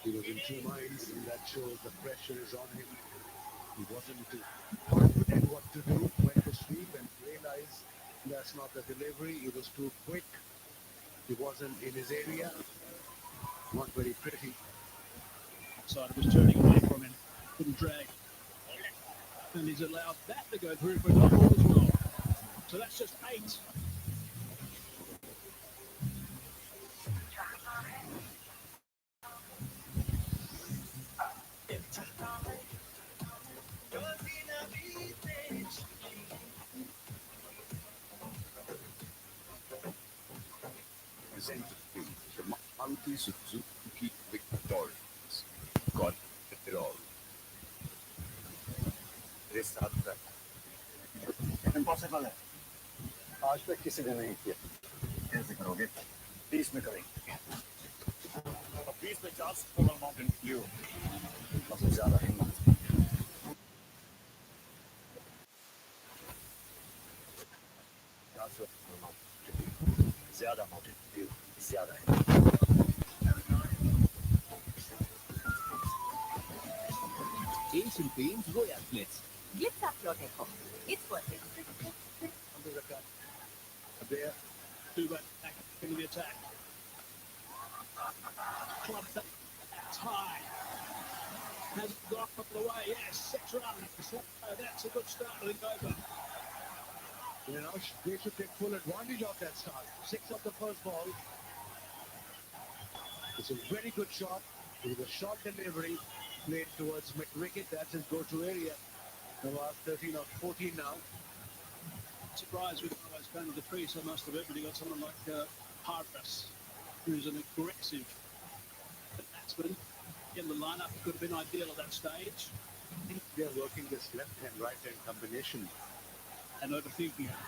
he was in 2 minds, and that shows the pressure is on him. He wasn't confident what to do, went to sleep and realized that's not the delivery. He was too quick. He wasn't in his area. Not very pretty. Side was turning away from him. Couldn't drag. And he's allowed that to go through for a dot ball as well. So that's just 8. Presented the Maruti Suzuki Victorious. Got it all. Impossible है आज तक किसी ने नहीं किया कैसे करोगे 20 में करेंगे 20 में 4 सुपर माउंटेन व्यू सबसे ज्यादा हिम्मत ज्यादा माउंटेन व्यू ज्यादा Asian Paints Royal Blitz. Glitz up your deco. It's worth it. Under the cut. There. Dubey back into the attack. Clubs that high. Has got up the way. Yes, 6 runs. That's a good start to the over. You know, they should take full advantage of that start. 6 of the first ball. It's a very good shot. It was a short delivery. Played towards mid-wicket. That's his go-to area. Nawaz 13 or 14 now. Surprised with Nawaz going to the crease, I must admit, but he got someone like Harpras, who's an aggressive batsman in the lineup. Could have been ideal at that stage. I think they're working this left-hand, right-hand combination. And overthinking it.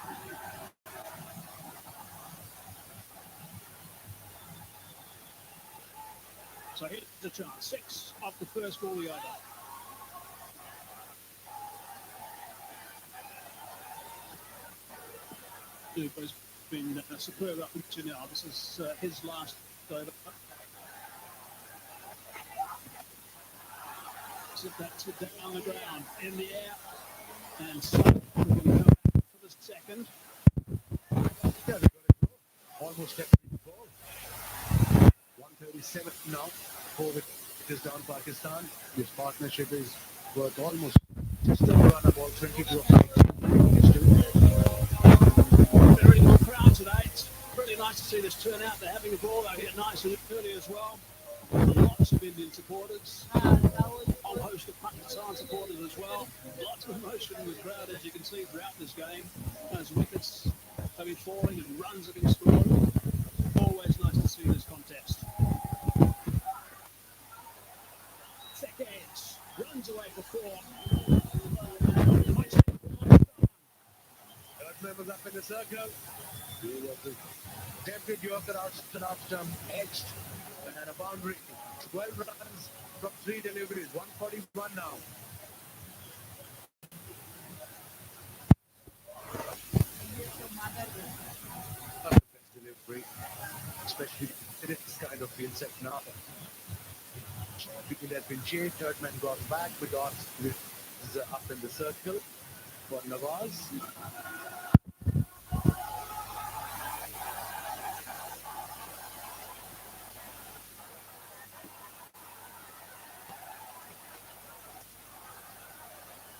So here's the chance. 6 off the first ball the over. Dubey's been superb up to now. This is his last over. So that's it down on the ground, in the air. And so we're going to come back for the second. Yeah, they got it go. Almost every ball. 137 now. 4 wickets down Pakistan. This partnership is worth almost just a run of all 22 of Very good crowd today. It's really nice to see this turnout. They're having a ball out here nice and early as well. Lots of Indian supporters. A whole host of Pakistan supporters as well. Lots of emotion in the crowd, as you can see throughout this game. As wickets have been falling and runs have been scored. Always nice to see this contest. Seconds. Runs away for 4. Erdmann was up in the circle. He was a tempted Yorker out stump, edged, and had a boundary. 12 runs from 3 deliveries. 141 now. Not the best delivery, especially in this kind of field set now. It had been chased. Erdmann got back. Vidot is up in the circle for Nawaz.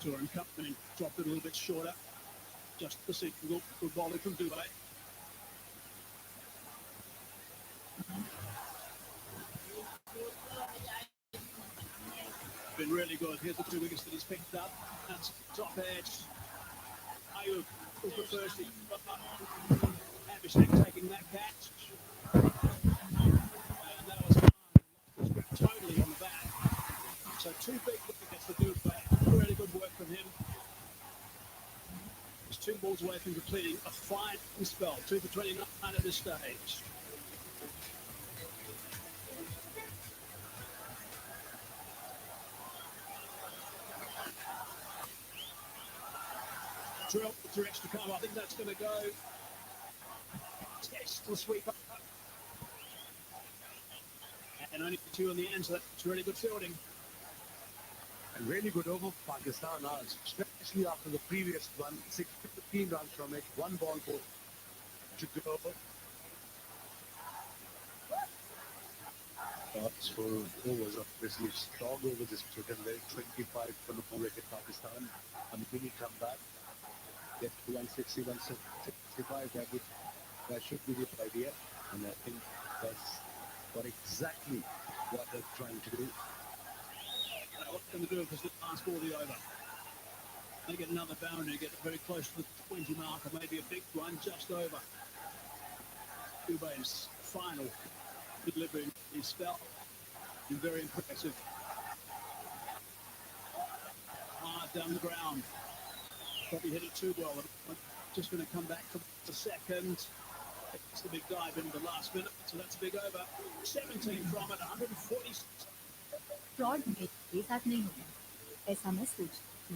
Touring Company dropped it a little bit shorter. Just the single. Good volley from Dubey. been really good. Here's the two wickets that he's picked up. That's top edge. Ayub who prefers the Abhishek taking that catch. And that was totally on the back. So two big wickets for Dubey. Really good work from him. He's 2 balls away from completing a fine spell. 2 for 29 at this stage. Drill for extra cover. I think that's going to go. Test the sweep up. And only 2 in the end, so that's really good fielding. And really good over for Pakistan now, especially after the previous one. 15 runs from it, 1 ball to go. Shots for overs, obviously strong overs is written there. 25 for no wicket Pakistan. A mini comeback. Get to 160, 165. That should be the idea. And I think that's exactly what they're trying to do. What they're going to do is the last ball of the over. They get another boundary, get very close to the 20 marker, maybe a big one just over. Dubey's final delivery is spell. Very impressive. Hard down the ground. Probably hit it too well. Just going to come back for the second. It's the big dive into the last minute, so that's a big over. 17 from it, 140. Fraud मेरे साथ नहीं होगा ऐसा मैं सोचती थी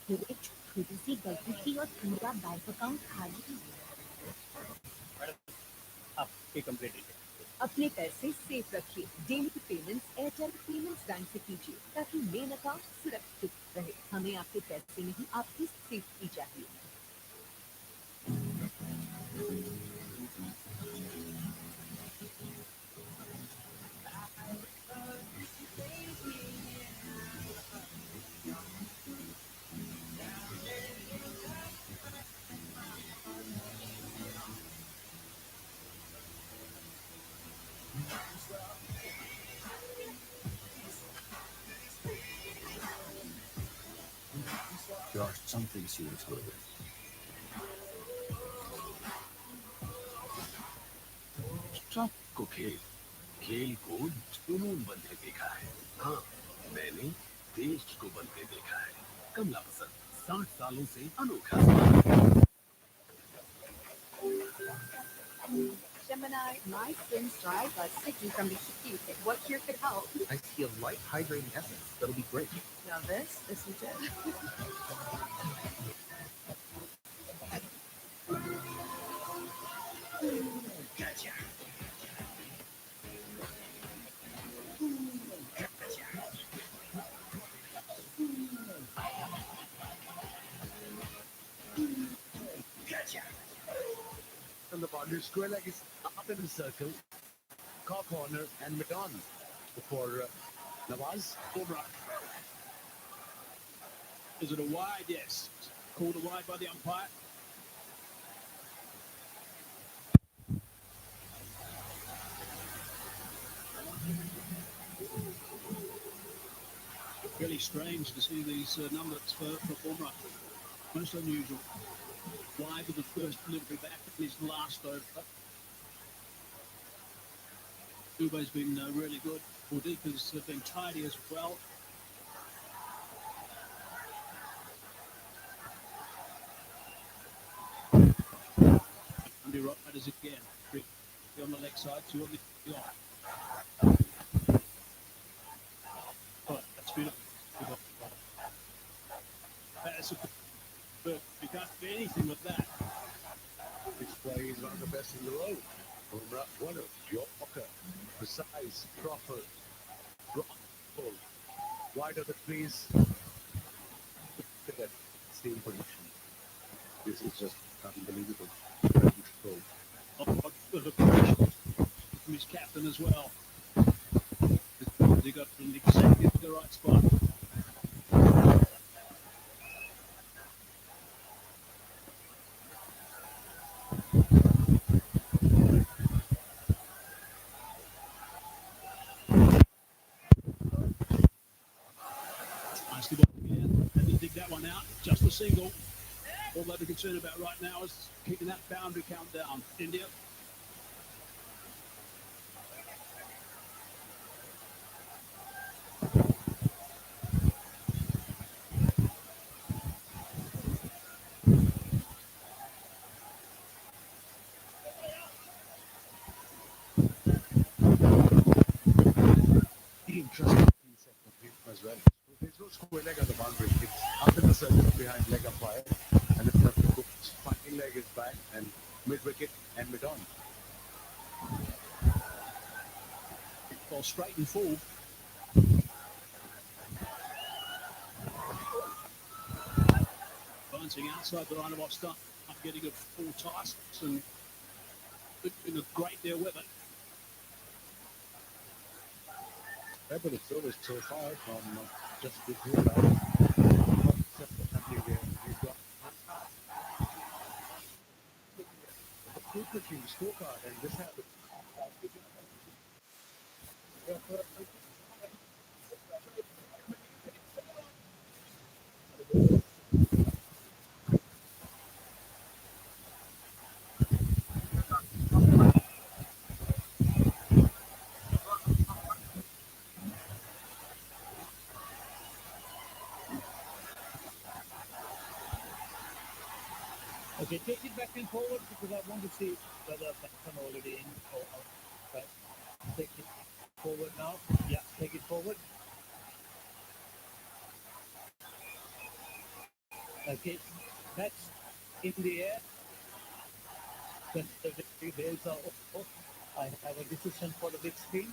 फिर एक छोटी सी गलती की और पूरा बैंक अकाउंट खाली अपने पैसे सेफ रखिए daily payments Airtel payments bank से कीजिए ताकि मेन अकाउंट सुरक्षित रहे हमें आपके पैसे नहीं आपकी सेफ्टी चाहिए There are some things you would live with. Truck को खेल को जुनून बनते देखा है हाँ मैंने देश को बनते देखा है कमला पसंद 60 सालों से अनोखा Gemini, my skin's dry but sticky from the heat. What cure could help? I see a light hydrating essence. That'll be great. Now this is legit. Gotcha. Gotcha. And the boundary square leg is up in the circle. Car corner and mid-on for Nawaz. Over. Is it a wide? Yes. Called a wide by the umpire. Really strange to see these numbers for Bumrah. Most unusual. Wide with the first delivery back in his last over. Dubey's been really good. Kuldeep has been tidy as well. Andy Riders again. 3 on the leg side, 2 on the off. Oh, that's beautiful. That's a good. You can't do anything with that. This play is one of the best in the world. One of Yorker. Precise, proper, full. Wide of the trees. Look at that same position. This is just unbelievable. Control. From his captain as well. He got in exactly the right spot. one out, just a single. All they're concerned about right now is keeping that boundary count down. India. Interesting set of him as well. There's no square leg on the boundary. It's up in the circle behind leg umpire, and it's a final leg is back and mid wicket and mid on. Ball straight and full. Bouncing outside the line of off stump, not getting a full toss and doing a great deal with it. A bit of service so far from just before that. Super team scorecard, and this happens. Okay, take it back and forward because I want to see whether that's already in or out. Right. Take it forward now. Yeah, take it forward. Okay, that's in the air. The victory bells are off. I have a decision for the big screen.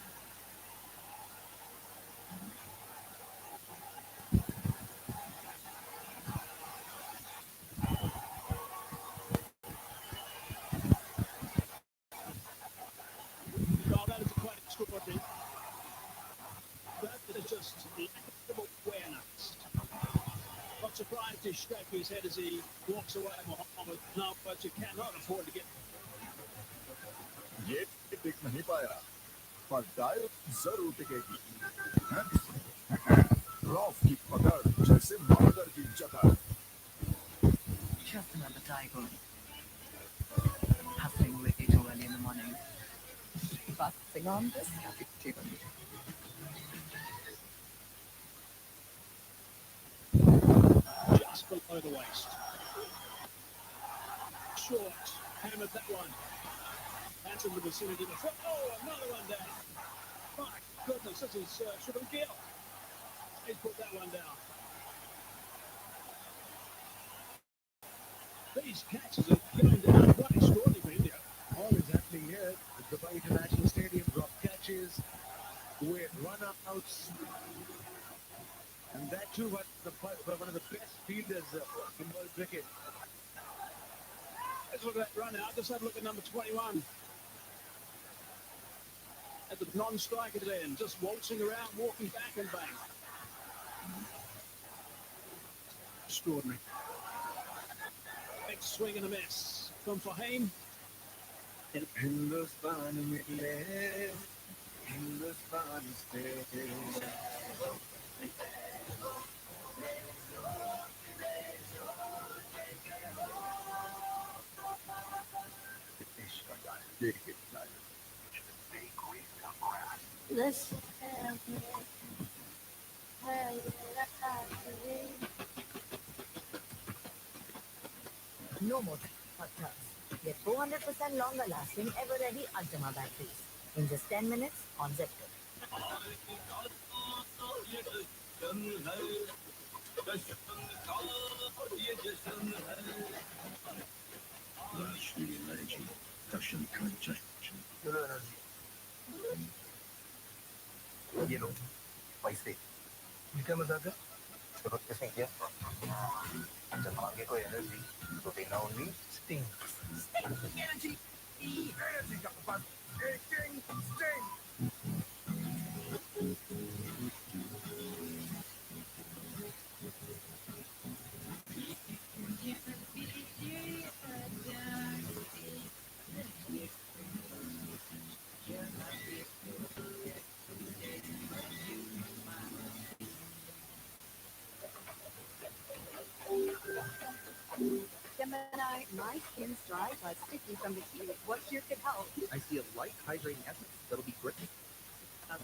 Well, that is quite extraordinary. That is just incredible awareness. Not surprised he's scratching his head as he walks away, Mohammed. No, but you cannot afford to get. ये टिक नहीं पाया पर dial जरूर टिकेगी rough की पकड़ जैसे मगर की जकड़ Just another tiger. Hustling way too early in the morning. Passing on this tune. Just below the waist. Short, hammered that one. That's in the vicinity of the foot. Oh, another one down. My goodness, this is Shubham Gill. He's put that one down. These catches are going down quite extraordinary for India. All is happening here at the Dubai International Stadium. Drop catches with run-outs. And that too, one of the best fielders in world cricket. Let's look at that run out. Just have a look at number 21. At the non-striker's end, just waltzing around, walking back and bang. Extraordinary. Big swing and a miss from Fahim. Hindustan mile, Hindustan stay. This no more hot tubs. Get 400% longer lasting ever ready Ultima batteries in just 10 minutes on Zepto. ये लो पैसे क्या मजाक है जरूरत किसने किया जब मांगे कोई एनर्जी तो देना ओनली स्टिंग एनर्जी एनर्जी का पास sting sting My skin's dry, but sticky from the heat. What cure could help? I see a light hydrating essence that'll be great.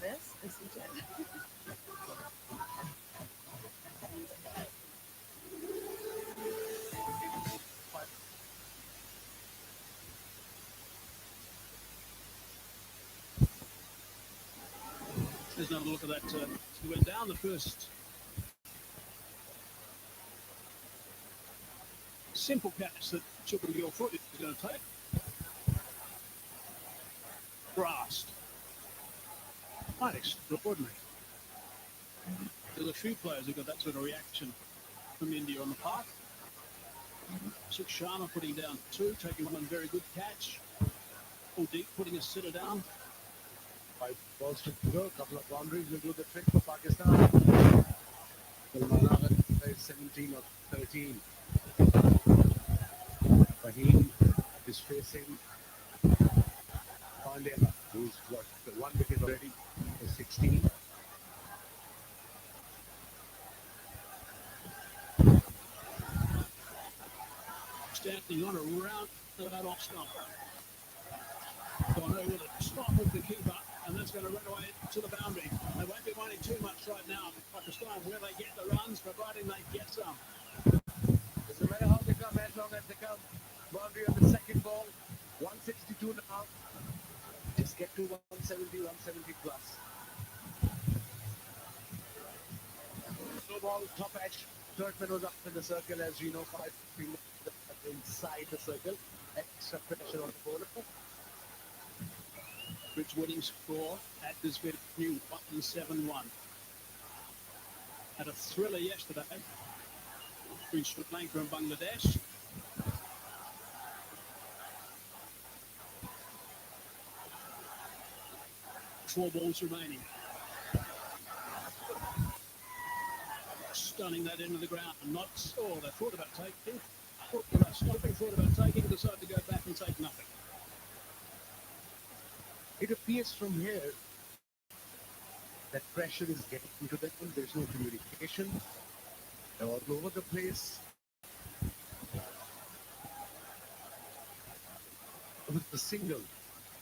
This is it. There's another look at that. He went down the first. Simple catch that your foot is going to take. Grasped. Quite extraordinary. There's a few players who got that sort of reaction from India on the park. Suk Sharma putting down 2, taking one very good catch. Deep putting a sitter down. 5 balls to go, a couple of boundaries will do the trick for Pakistan. Salman plays 17 or 13. Fahim is facing Pandya, who's got one wicket already for 16. Standing on a round about off stump. Gone over the stop of the keeper, and that's going to run away to the boundary. They won't be wanting too much right now. Pakistan, where they get the runs, providing they get some. Doesn't matter how they come, as long as they come. Boundary on the second ball, 162 now. Just get to 170, 170 plus. No ball, top edge. Third man was up in the circle, as you know, 5 fingers inside the circle. Extra pressure on the bowler. Bridge winning score at this venue, 1-7-1. Had a thriller yesterday between Sri Lanka and Bangladesh. Four balls remaining. Stunning that into the ground. They thought about taking, thought about stopping, thought about taking, decided to go back and take nothing. It appears from here that pressure is getting into them. There's no communication. They're all over the place. With the single,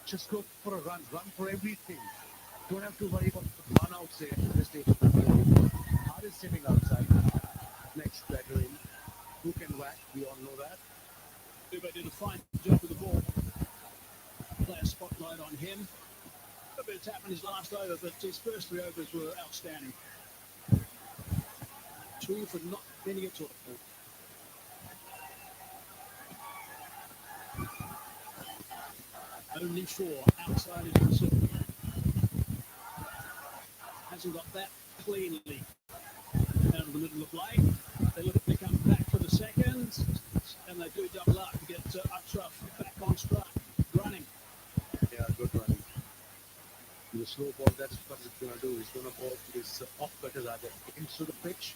just go for a run for everything. Don't have to worry about the run outside at this stage. Hard is sitting outside. Next batter in. Who can whack? We all know that. Uber did a fine job with the ball. Player spotlight on him. A bit of tap in his last over, but his first 3 overs were outstanding. 2 for not getting it to it. Only 4 outside his concern. Hasn't got that cleanly out of the middle of play. They look to come back for the second, and they do double up to get Ashraf back on strike, running. Yeah, good running. The slow ball, that's what he's going to do. He's going to ball to his off-cutters either into the pitch